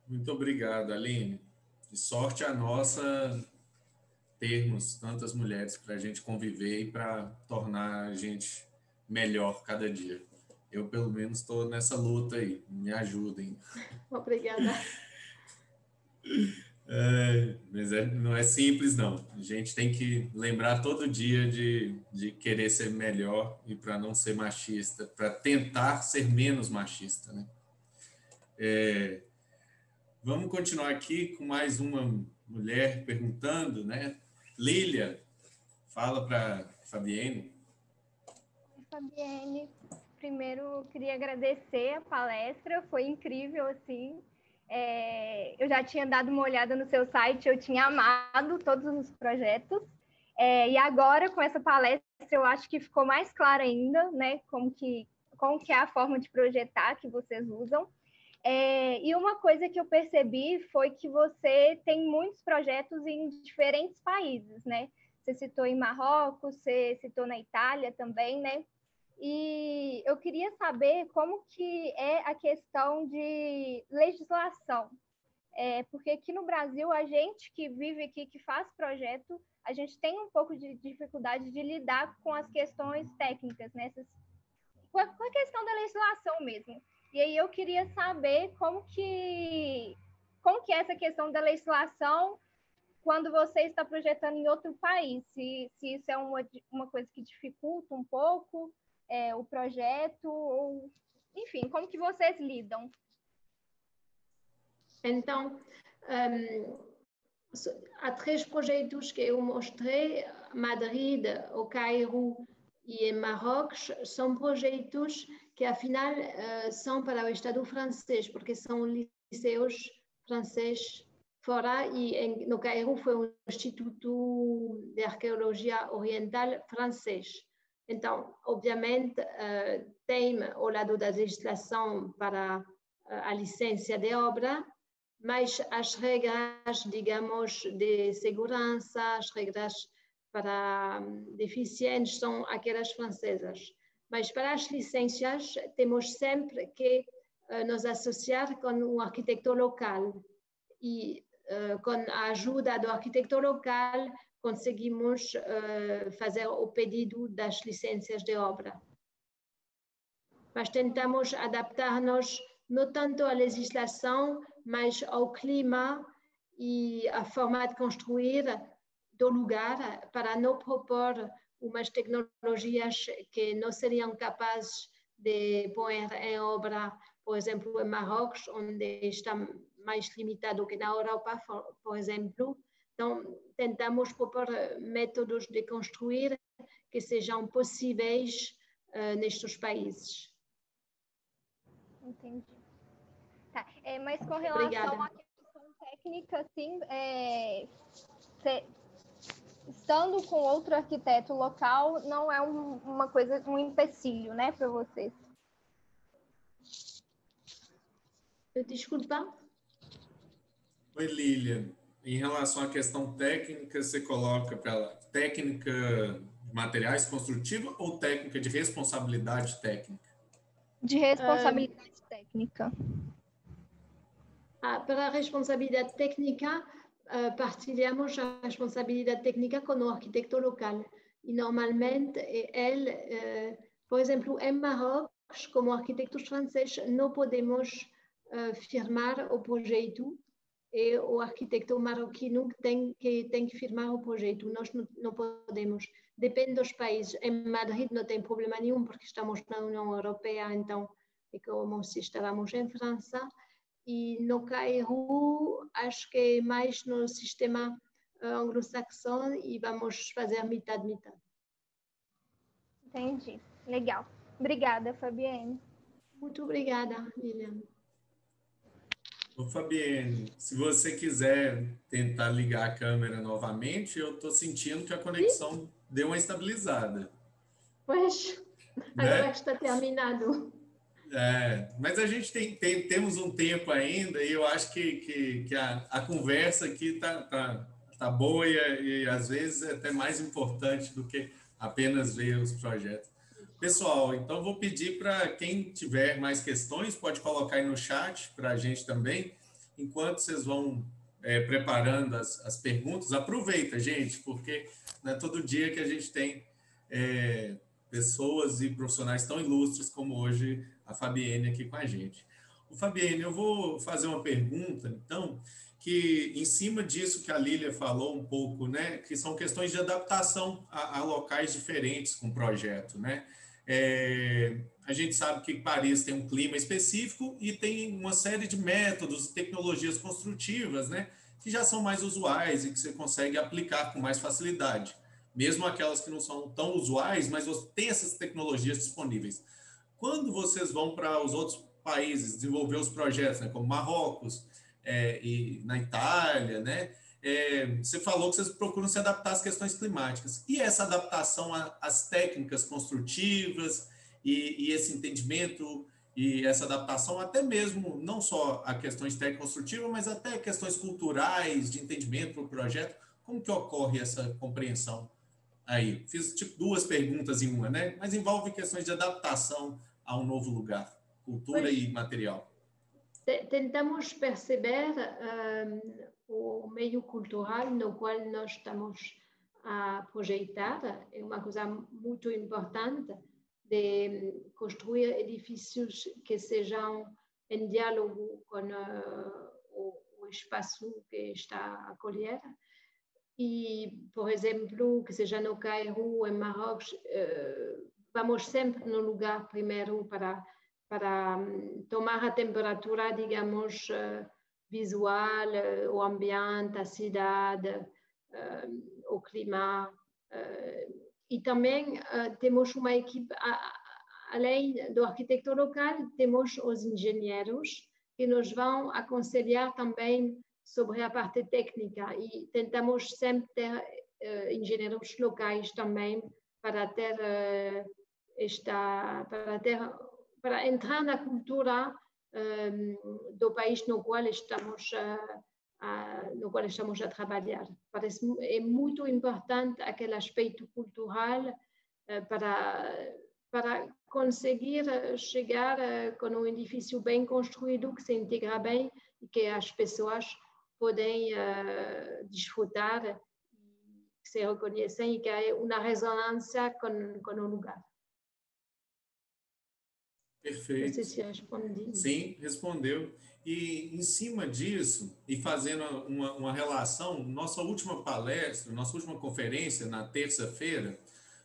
Muito obrigado, Aline. E sorte a nossa termos tantas mulheres para a gente conviver e para tornar a gente melhor cada dia. Eu, pelo menos, estou nessa luta aí. Me ajudem. Obrigada. Mas não é simples, não. A gente tem que lembrar todo dia de querer ser melhor e para não ser machista, para tentar ser menos machista, né? Vamos continuar aqui com mais uma mulher perguntando, né? Lília, fala para Fabienne. Fabienne, primeiro eu queria agradecer a palestra, foi incrível, assim. Eu já tinha dado uma olhada no seu site, eu tinha amado todos os projetos. E agora, com essa palestra, eu acho que ficou mais claro ainda, né, como que é a forma de projetar que vocês usam. E uma coisa que eu percebi foi que você tem muitos projetos em diferentes países, né? Você citou em Marrocos, você citou na Itália também, né? E eu queria saber como que é a questão de legislação. Porque aqui no Brasil, a gente que vive aqui, que faz projeto, a gente tem um pouco de dificuldade de lidar com as questões técnicas, né? Com a questão da legislação mesmo. E aí eu queria saber como que é essa questão da legislação quando você está projetando em outro país, se isso é uma coisa que dificulta um pouco o projeto, ou, enfim, como que vocês lidam? Então, há 3 projetos que eu mostrei, Madrid, o Cairo e em Marrocos, são projetos que, afinal, são para o Estado francês, porque são liceus franceses fora, e no Cairo foi um Instituto de Arqueologia Oriental francês. Então, obviamente, tem ao lado da legislação para a licença de obra, mas as regras, digamos, de segurança, as regras para deficientes são aquelas francesas. Mas para as licenças, temos sempre que nos associar com um arquiteto local. E com a ajuda do arquiteto local, conseguimos fazer o pedido das licenças de obra. Mas tentamos adaptar-nos não tanto à legislação, mas ao clima e à forma de construir do lugar, para não propor umas tecnologias que não seriam capazes de pôr em obra, por exemplo, em Marrocos, onde está mais limitado que na Europa, por exemplo. Então, tentamos propor métodos de construir que sejam possíveis nestes países. Entendi. Tá. Mas com relação à questão técnica, assim, estando com outro arquiteto local não é uma coisa, um empecilho, né, para vocês? Desculpa? Oi, Lilian. Em relação à questão técnica, você coloca para ela técnica de materiais construtiva ou técnica de responsabilidade técnica? De responsabilidade técnica. Para a responsabilidade técnica, partilhamos a responsabilidade técnica com o arquiteto local. E normalmente ele, por exemplo, em Marrocos, como arquitetos franceses, não podemos firmar o projeto. É o arquiteto marroquino que tem que firmar o projeto. Nós não podemos. Depende dos países. Em Madrid não tem problema nenhum, porque estamos na União Europeia, então é como se estávamos em França. E no Cairo, acho que é mais no sistema anglo-saxão e vamos fazer metade. Entendi. Legal. Obrigada, Fabienne. Muito obrigada, Lilian. Ô, Fabienne, se você quiser tentar ligar a câmera novamente, eu estou sentindo que a conexão deu uma estabilizada. Pois, agora que está terminado. Mas a gente temos um tempo ainda e eu acho que a conversa aqui tá boa e às vezes é até mais importante do que apenas ver os projetos. Pessoal, então vou pedir para quem tiver mais questões, pode colocar aí no chat para a gente também. Enquanto vocês vão preparando as perguntas, aproveita, gente, porque não é todo dia que a gente tem pessoas e profissionais tão ilustres como hoje a Fabienne aqui com a gente. Fabienne, eu vou fazer uma pergunta, então, que em cima disso que a Lília falou um pouco, né, que são questões de adaptação a locais diferentes com o projeto, né? A gente sabe que Paris tem um clima específico e tem uma série de métodos e tecnologias construtivas, né, que já são mais usuais e que você consegue aplicar com mais facilidade, mesmo aquelas que não são tão usuais, mas tem essas tecnologias disponíveis. Quando vocês vão para os outros países desenvolver os projetos, né, como Marrocos e na Itália, né, você falou que vocês procuram se adaptar às questões climáticas. E essa adaptação às técnicas construtivas e esse entendimento e essa adaptação até mesmo, não só a questões técnico-construtivas, mas até questões culturais, de entendimento para o projeto, como que ocorre essa compreensão aí? Fiz tipo 2 perguntas em uma, né? Mas envolve questões de adaptação a um novo lugar, cultura e material. Tentamos perceber o meio cultural no qual nós estamos a projetar. É uma coisa muito importante de construir edifícios que sejam em diálogo com o espaço que está a acolher. E, por exemplo, que seja no Cairo, em Marrocos, vamos sempre no lugar primeiro para tomar a temperatura, digamos, visual, o ambiente, a cidade, o clima. E também temos uma equipe, além do arquiteto local, temos os engenheiros que nos vão aconselhar também sobre a parte técnica e tentamos sempre ter engenheiros locais também para ter para entrar na cultura do país no qual estamos a trabalhar. Parece é muito importante aquele aspecto cultural para conseguir chegar com um edifício bem construído que se integra bem e que as pessoas podem desfrutar, que se reconhecem e que há uma ressonância com o lugar. Perfeito. Não sei se respondi. Sim, respondeu. E em cima disso, e fazendo uma relação, nossa última palestra, nossa última conferência, na terça-feira,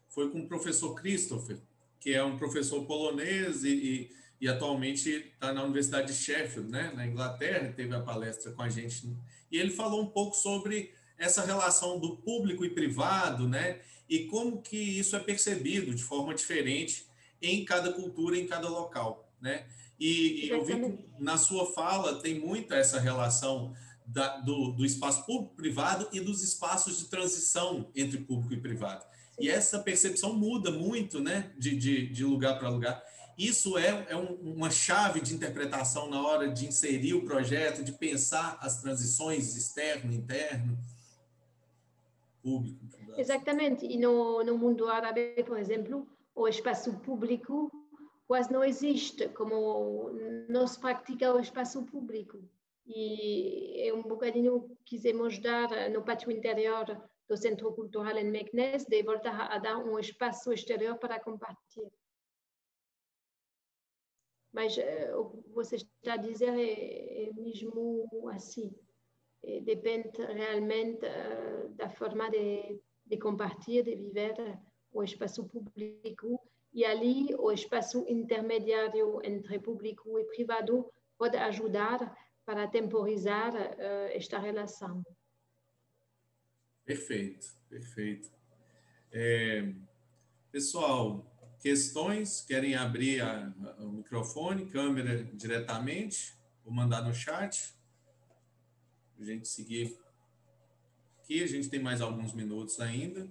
foi com o professor Christopher, que é um professor polonês e e atualmente está na Universidade de Sheffield, né, na Inglaterra, teve a palestra com a gente, e ele falou um pouco sobre essa relação do público e privado, né, e como que isso é percebido de forma diferente em cada cultura, em cada local, né? E eu vi que na sua fala tem muito essa relação do espaço público-privado e dos espaços de transição entre público e privado. E essa percepção muda muito, né, de lugar para lugar. Isso é uma chave de interpretação na hora de inserir o projeto, de pensar as transições externo, interno, público. Privado. Exatamente. E no mundo árabe, por exemplo, o espaço público quase não existe, como não se pratica o espaço público. E é um bocadinho quisemos dar no pátio interior do Centro Cultural em Meknes, de voltar a dar um espaço exterior para compartilhar. Mas o que você está a dizer é mesmo assim. Depende realmente da forma de compartilhar, de viver o espaço público. E ali o espaço intermediário entre público e privado pode ajudar para temporizar esta relação. Perfeito, perfeito. Pessoal, questões? Querem abrir o microfone, câmera diretamente? Vou mandar no chat. A gente seguir aqui. A gente tem mais alguns minutos ainda.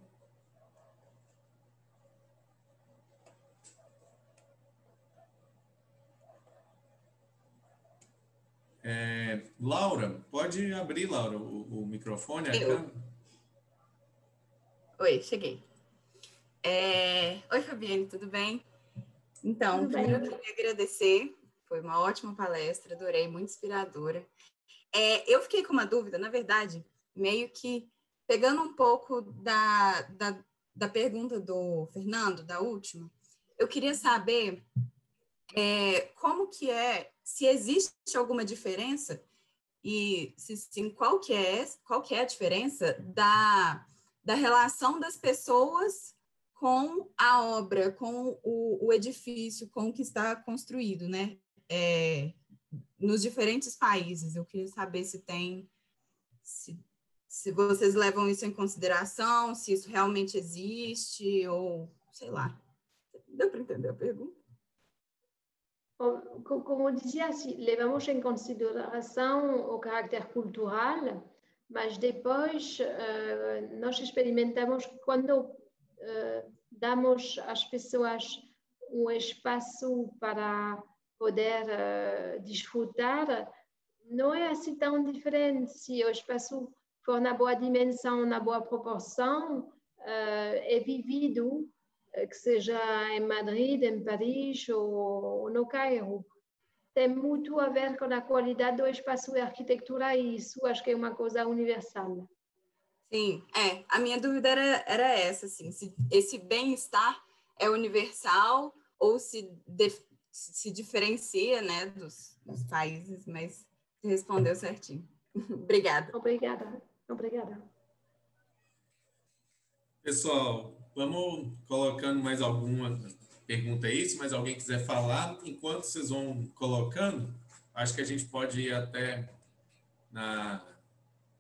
Laura, pode abrir, Laura, o microfone, a câmera. Oi, cheguei. Oi, Fabiane, tudo bem? Então, tudo primeiro bem. eu queria agradecer, foi uma ótima palestra, adorei, muito inspiradora. Eu fiquei com uma dúvida, na verdade, meio que pegando um pouco da pergunta do Fernando, da última, eu queria saber como que se existe alguma diferença, e se sim, qual que é a diferença da relação das pessoas com a obra, com o edifício, com o que está construído, né? Nos diferentes países. Eu queria saber se vocês levam isso em consideração, se isso realmente existe, ou sei lá. Deu para entender a pergunta? Como dizia, levamos em consideração o caráter cultural, mas depois nós experimentamos que quando damos às pessoas um espaço para poder desfrutar, não é assim tão diferente. Se o espaço for na boa dimensão, na boa proporção, é vivido, que seja em Madrid, em Paris ou no Cairo. Tem muito a ver com a qualidade do espaço de arquitetura e isso acho que é uma coisa universal. Sim, a minha dúvida era essa, assim, se esse bem-estar é universal ou se diferencia, né, dos países, mas você respondeu certinho. Obrigada. Obrigada. Pessoal, vamos colocando mais alguma pergunta aí, se mais alguém quiser falar. Enquanto vocês vão colocando, acho que a gente pode ir até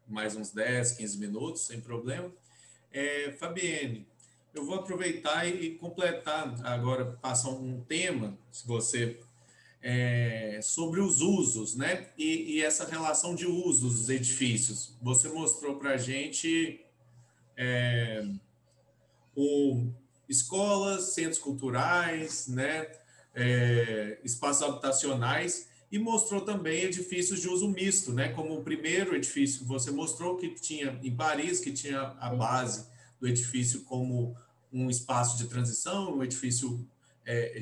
mais uns 10, 15 minutos, sem problema. Fabiane, eu vou aproveitar e completar agora, passar um tema, se você, sobre os usos, né? E essa relação de usos dos edifícios. Você mostrou para a gente escolas, centros culturais, né? Espaços habitacionais, e mostrou também edifícios de uso misto, né? Como o primeiro edifício que você mostrou, que tinha em Paris, que tinha a base do edifício como um espaço de transição, um edifício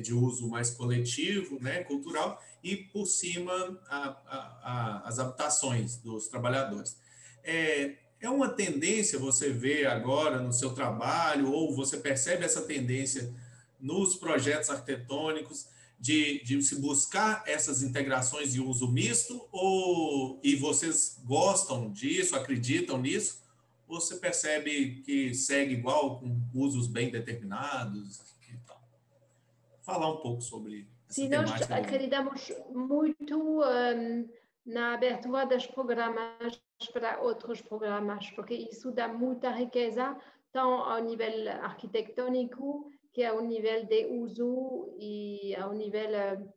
de uso mais coletivo, né? Cultural, e por cima as habitações dos trabalhadores. É uma tendência, você vê agora no seu trabalho, ou você percebe essa tendência nos projetos arquitetônicos, de se buscar essas integrações de uso misto, e vocês gostam disso, acreditam nisso, ou você percebe que segue igual, com usos bem determinados e tal? Falar um pouco sobre Sim, nós acreditamos muito na abertura dos programas para outros programas, porque isso dá muita riqueza, tanto ao nível arquitetônico, que ao nível de uso e ao nível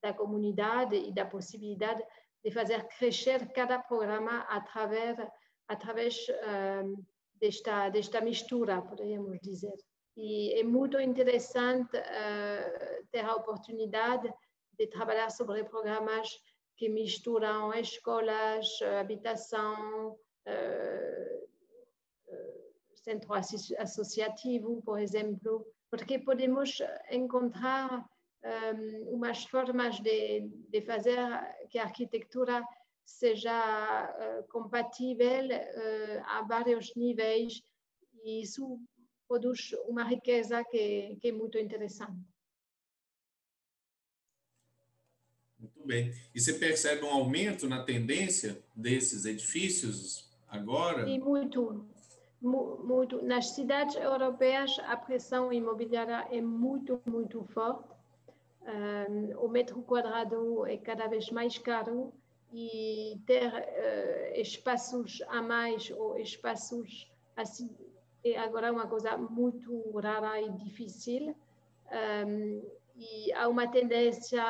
da comunidade e da possibilidade de fazer crescer cada programa através desta mistura, poderíamos dizer. E é muito interessante ter a oportunidade de trabalhar sobre programas que misturam escolas, habitação, centro associativo, por exemplo, porque podemos encontrar umas formas de fazer que a arquitetura seja compatível a vários níveis, e isso produz uma riqueza que é muito interessante. Muito bem. E você percebe um aumento na tendência desses edifícios agora? Sim, muito. Nas cidades europeias, a pressão imobiliária é muito, muito forte. O metro quadrado é cada vez mais caro, e ter espaços a mais ou espaços assim é agora uma coisa muito rara e difícil. E há uma tendência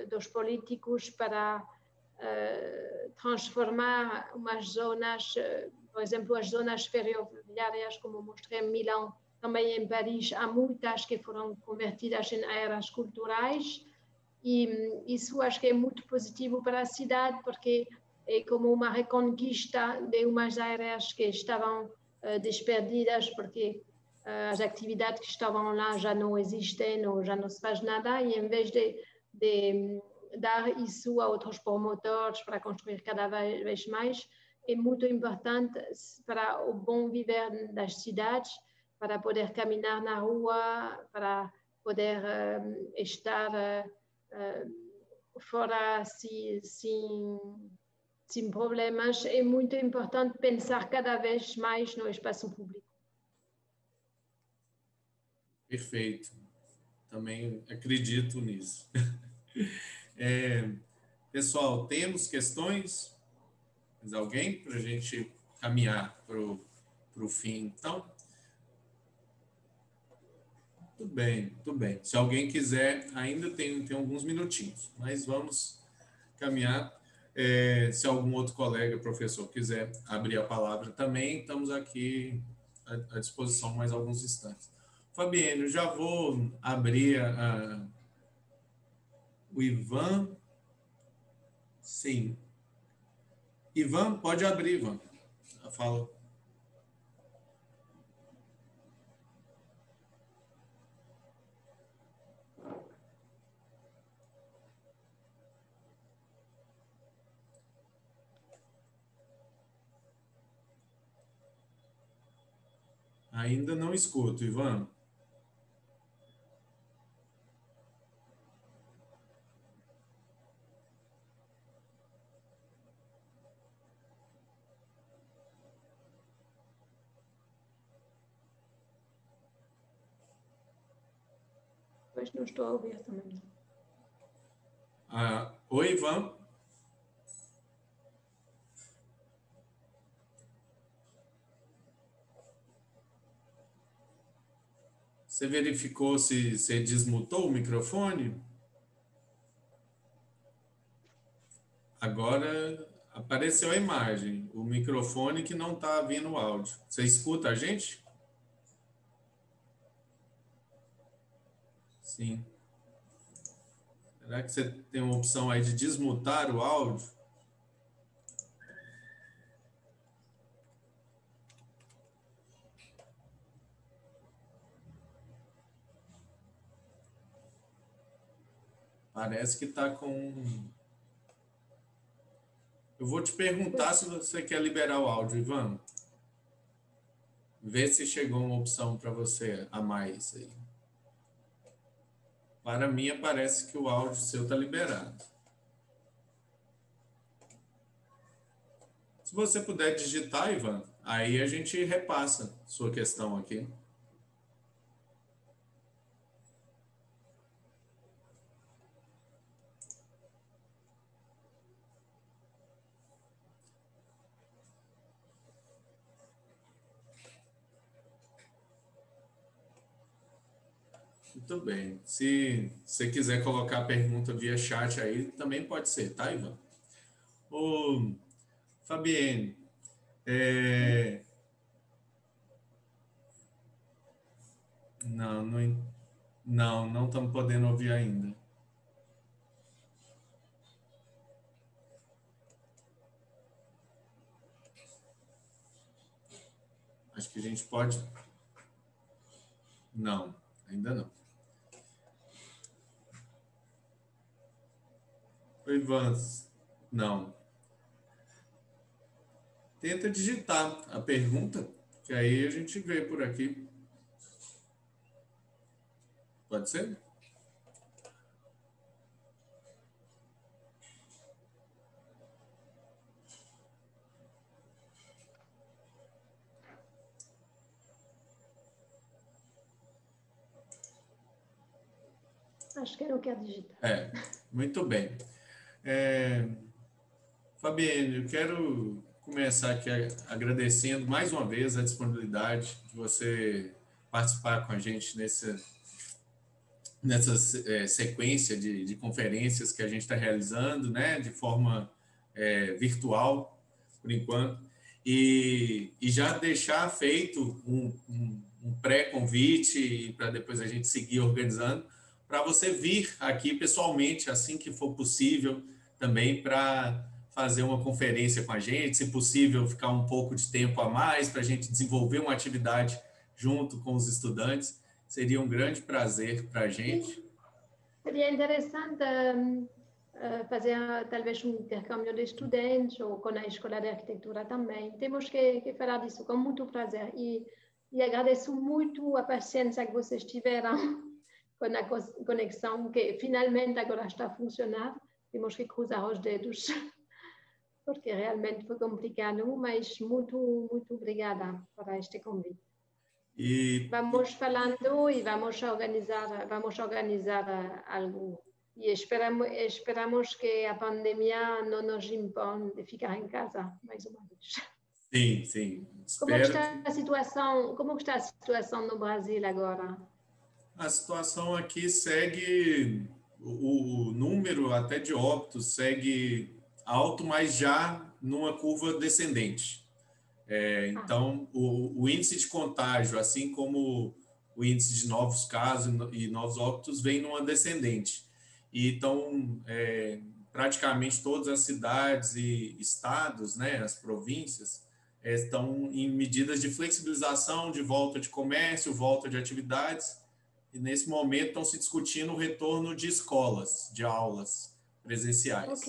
dos políticos para transformar umas zonas, por exemplo, as zonas ferroviárias, como mostrei em Milão, também em Paris, há muitas que foram convertidas em áreas culturais, e isso acho que é muito positivo para a cidade, porque é como uma reconquista de umas áreas que estavam desperdidas, porque as atividades que estavam lá já não existem, ou já não se faz nada, e em vez de dar isso a outros promotores para construir cada vez mais, é muito importante para o bom viver das cidades, para poder caminhar na rua, para poder estar fora sem problemas. É muito importante pensar cada vez mais no espaço público. Perfeito. Também acredito nisso. Pessoal, temos questões? Mais alguém para a gente caminhar para o fim, então? Tudo bem, tudo bem. Se alguém quiser, ainda tem alguns minutinhos, mas vamos caminhar. Se algum outro colega, professor, quiser abrir a palavra também, estamos aqui à disposição mais alguns instantes. Fabiano, já vou abrir o Ivan. Sim. Ivan, pode abrir, Ivan. Fala. Ainda não escuto, Ivan. Pois não estou a ouvir também. Oi, Ivan. Você verificou se você desmutou o microfone? Agora apareceu a imagem, o microfone que não está vindo o áudio. Você escuta a gente? Sim. Será que você tem uma opção aí de desmutar o áudio? Parece que está com... Eu vou te perguntar se você quer liberar o áudio, Ivan. Vê se chegou uma opção para você a mais aí. Para mim, parece que o áudio seu está liberado. Se você puder digitar, Ivan, aí a gente repassa sua questão aqui. Muito bem. Se você quiser colocar a pergunta via chat aí, também pode ser, tá, Ivan? Ô, Fabienne, não estamos podendo ouvir ainda. Acho que a gente pode... Não, ainda não. Oi, Vans. Não. Tenta digitar a pergunta, que aí a gente vê por aqui. Pode ser? Acho que eu não quero digitar. Muito bem. Fabienne, eu quero começar aqui agradecendo mais uma vez a disponibilidade de você participar com a gente nessa sequência de conferências que a gente está realizando, né, de forma virtual, por enquanto, e já deixar feito um pré-convite para depois a gente seguir organizando, para você vir aqui pessoalmente, assim que for possível, também para fazer uma conferência com a gente, se possível, ficar um pouco de tempo a mais para a gente desenvolver uma atividade junto com os estudantes. Seria um grande prazer para a gente. Seria interessante fazer talvez um intercâmbio de estudantes ou com a Escola de Arquitetura também. Temos que falar disso com muito prazer e agradeço muito a paciência que vocês tiveram com a conexão, que finalmente agora está a funcionar. Temos que cruzar os dedos, porque realmente foi complicado, mas muito, muito obrigada por este convite. Vamos falando e vamos organizar algo. E esperamos que a pandemia não nos imponha de ficar em casa mais uma vez. Sim, sim. Como está a situação no Brasil agora? A situação aqui segue, o número até de óbitos segue alto, mas já numa curva descendente. Então, o índice de contágio, assim como o índice de novos casos e novos óbitos, vem numa descendente. E então, praticamente todas as cidades e estados, né, as províncias, estão em medidas de flexibilização, de volta de comércio, volta de atividades, e nesse momento estão se discutindo o retorno de escolas, de aulas presenciais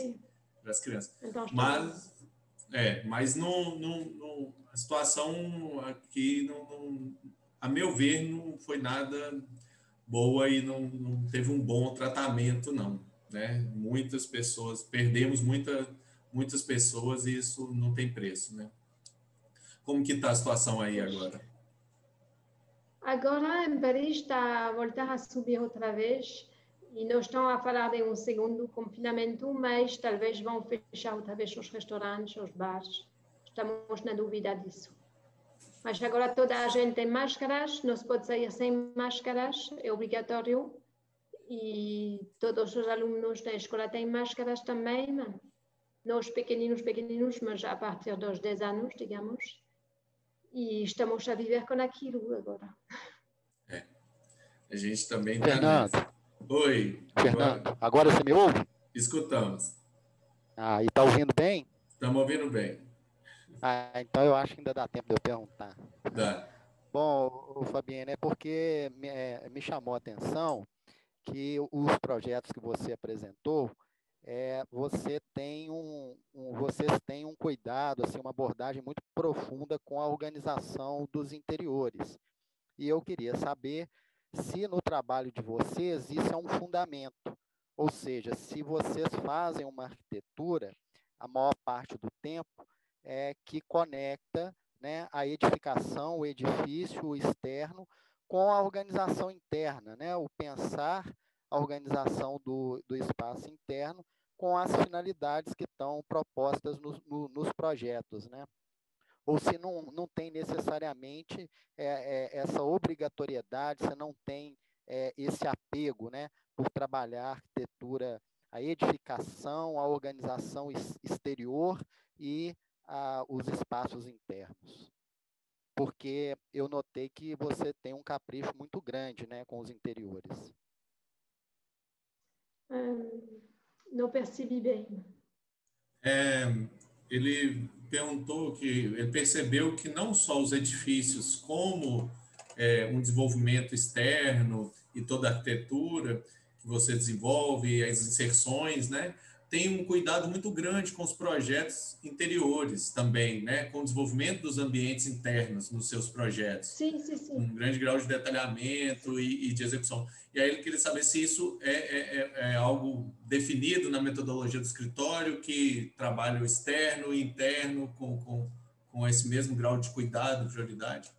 para as crianças. Então, mas a situação aqui, a meu ver, não foi nada boa e não teve um bom tratamento, não. Né? Muitas pessoas, perdemos muitas pessoas e isso não tem preço. Né? Como que está a situação aí agora? Agora, em Paris, está a voltar a subir outra vez e não estão a falar de um segundo confinamento, mas talvez vão fechar outra vez os restaurantes, os bares. Estamos na dúvida disso. Mas agora toda a gente tem máscaras, não se pode sair sem máscaras, é obrigatório. E todos os alunos da escola têm máscaras também, não os pequeninos, mas a partir dos 10 anos, digamos. E estamos a viver com aquilo agora. A gente também Fernando. Oi. Fernando, agora você me ouve? Escutamos. E está ouvindo bem? Estamos ouvindo bem. Então eu acho que ainda dá tempo de eu perguntar. Dá. Bom, Fabienne, é porque me chamou a atenção que os projetos que você apresentou, vocês têm um cuidado, assim, uma abordagem muito profunda com a organização dos interiores. E eu queria saber se no trabalho de vocês isso é um fundamento, ou seja, se vocês fazem uma arquitetura, a maior parte do tempo, que conecta, né, a edificação, o edifício, o externo, com a organização interna, né, o pensar a organização do espaço interno com as finalidades que estão propostas nos projetos, né? Ou se não tem necessariamente essa obrigatoriedade, você não tem esse apego, né, por trabalhar a arquitetura, a edificação, a organização exterior e os espaços internos? Porque eu notei que você tem um capricho muito grande, né, com os interiores. Não percebi bem. Ele perguntou que ele percebeu que não só os edifícios, como um desenvolvimento externo e toda a arquitetura que você desenvolve, as inserções, né, tem um cuidado muito grande com os projetos interiores também, né, com o desenvolvimento dos ambientes internos nos seus projetos. Sim, sim, sim. Um grande grau de detalhamento e de execução. E aí ele queria saber se isso é algo definido na metodologia do escritório, que trabalha o externo e interno com esse mesmo grau de cuidado, prioridade.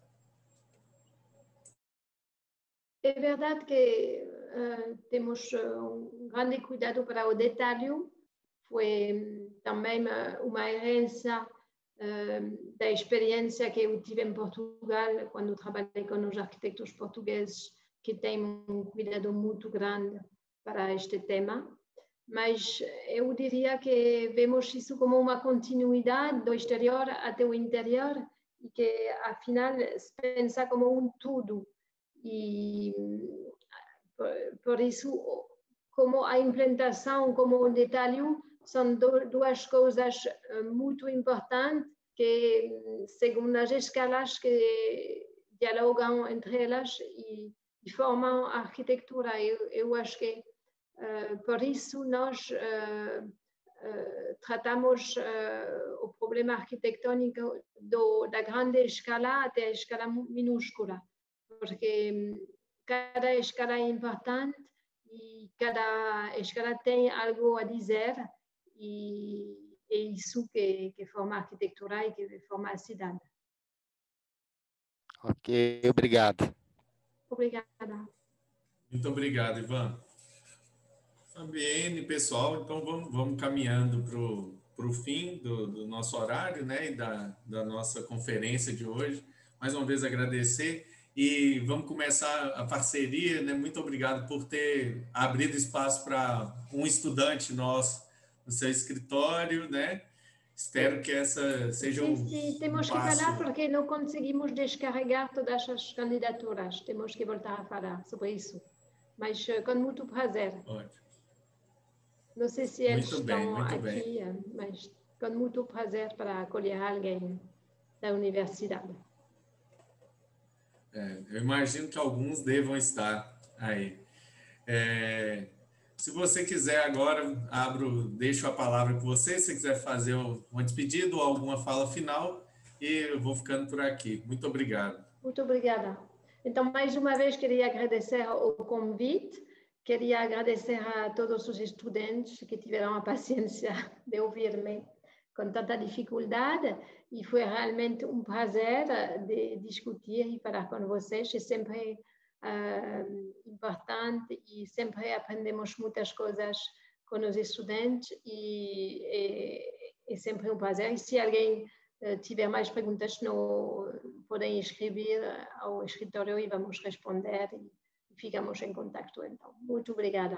É verdade que temos grande cuidado para o detalhe. Foi também uma herança da experiência que eu tive em Portugal, quando trabalhei com os arquitetos portugueses, que têm um cuidado muito grande para este tema. Mas eu diria que vemos isso como uma continuidade do exterior até o interior, e que, afinal, se pensa como um todo. E, por isso, como a implantação, como o detalhe, são duas coisas muito importantes que, segundo as escalas, que dialogam entre elas e formam a arquitetura. Eu acho que, por isso, nós tratamos o problema arquitetônico da grande escala até a escala minúscula, porque cada escala é importante e cada escala tem algo a dizer, e é isso que forma a arquitetura e que forma a cidade. Ok, obrigado. Obrigada. Muito obrigado, Ivan. Fabienne, pessoal, então vamos caminhando para o fim do nosso horário, né, e da nossa conferência de hoje. Mais uma vez agradecer e vamos começar a parceria, né? Muito obrigado por ter abrido espaço para um estudante nosso no seu escritório, né? Espero que essa seja sim, temos que falar porque não conseguimos descarregar todas as candidaturas. Temos que voltar a falar sobre isso. Mas com muito prazer. Ótimo. Não sei se eles muito estão bem. aqui, mas com muito prazer para acolher alguém da universidade. Eu imagino que alguns devam estar aí. Se você quiser agora, deixo a palavra com você, se você quiser fazer uma despedida ou alguma fala final, e eu vou ficando por aqui. Muito obrigado. Muito obrigada. Então, mais uma vez, queria agradecer o convite, queria agradecer a todos os estudantes que tiveram a paciência de ouvir-me com tanta dificuldade, e foi realmente um prazer de discutir e falar com vocês. É sempre importante e sempre aprendemos muitas coisas com os estudantes, e é sempre um prazer. E se alguém tiver mais perguntas, podem escrever ao escritório e vamos responder, e ficamos em contato. Então, muito obrigada.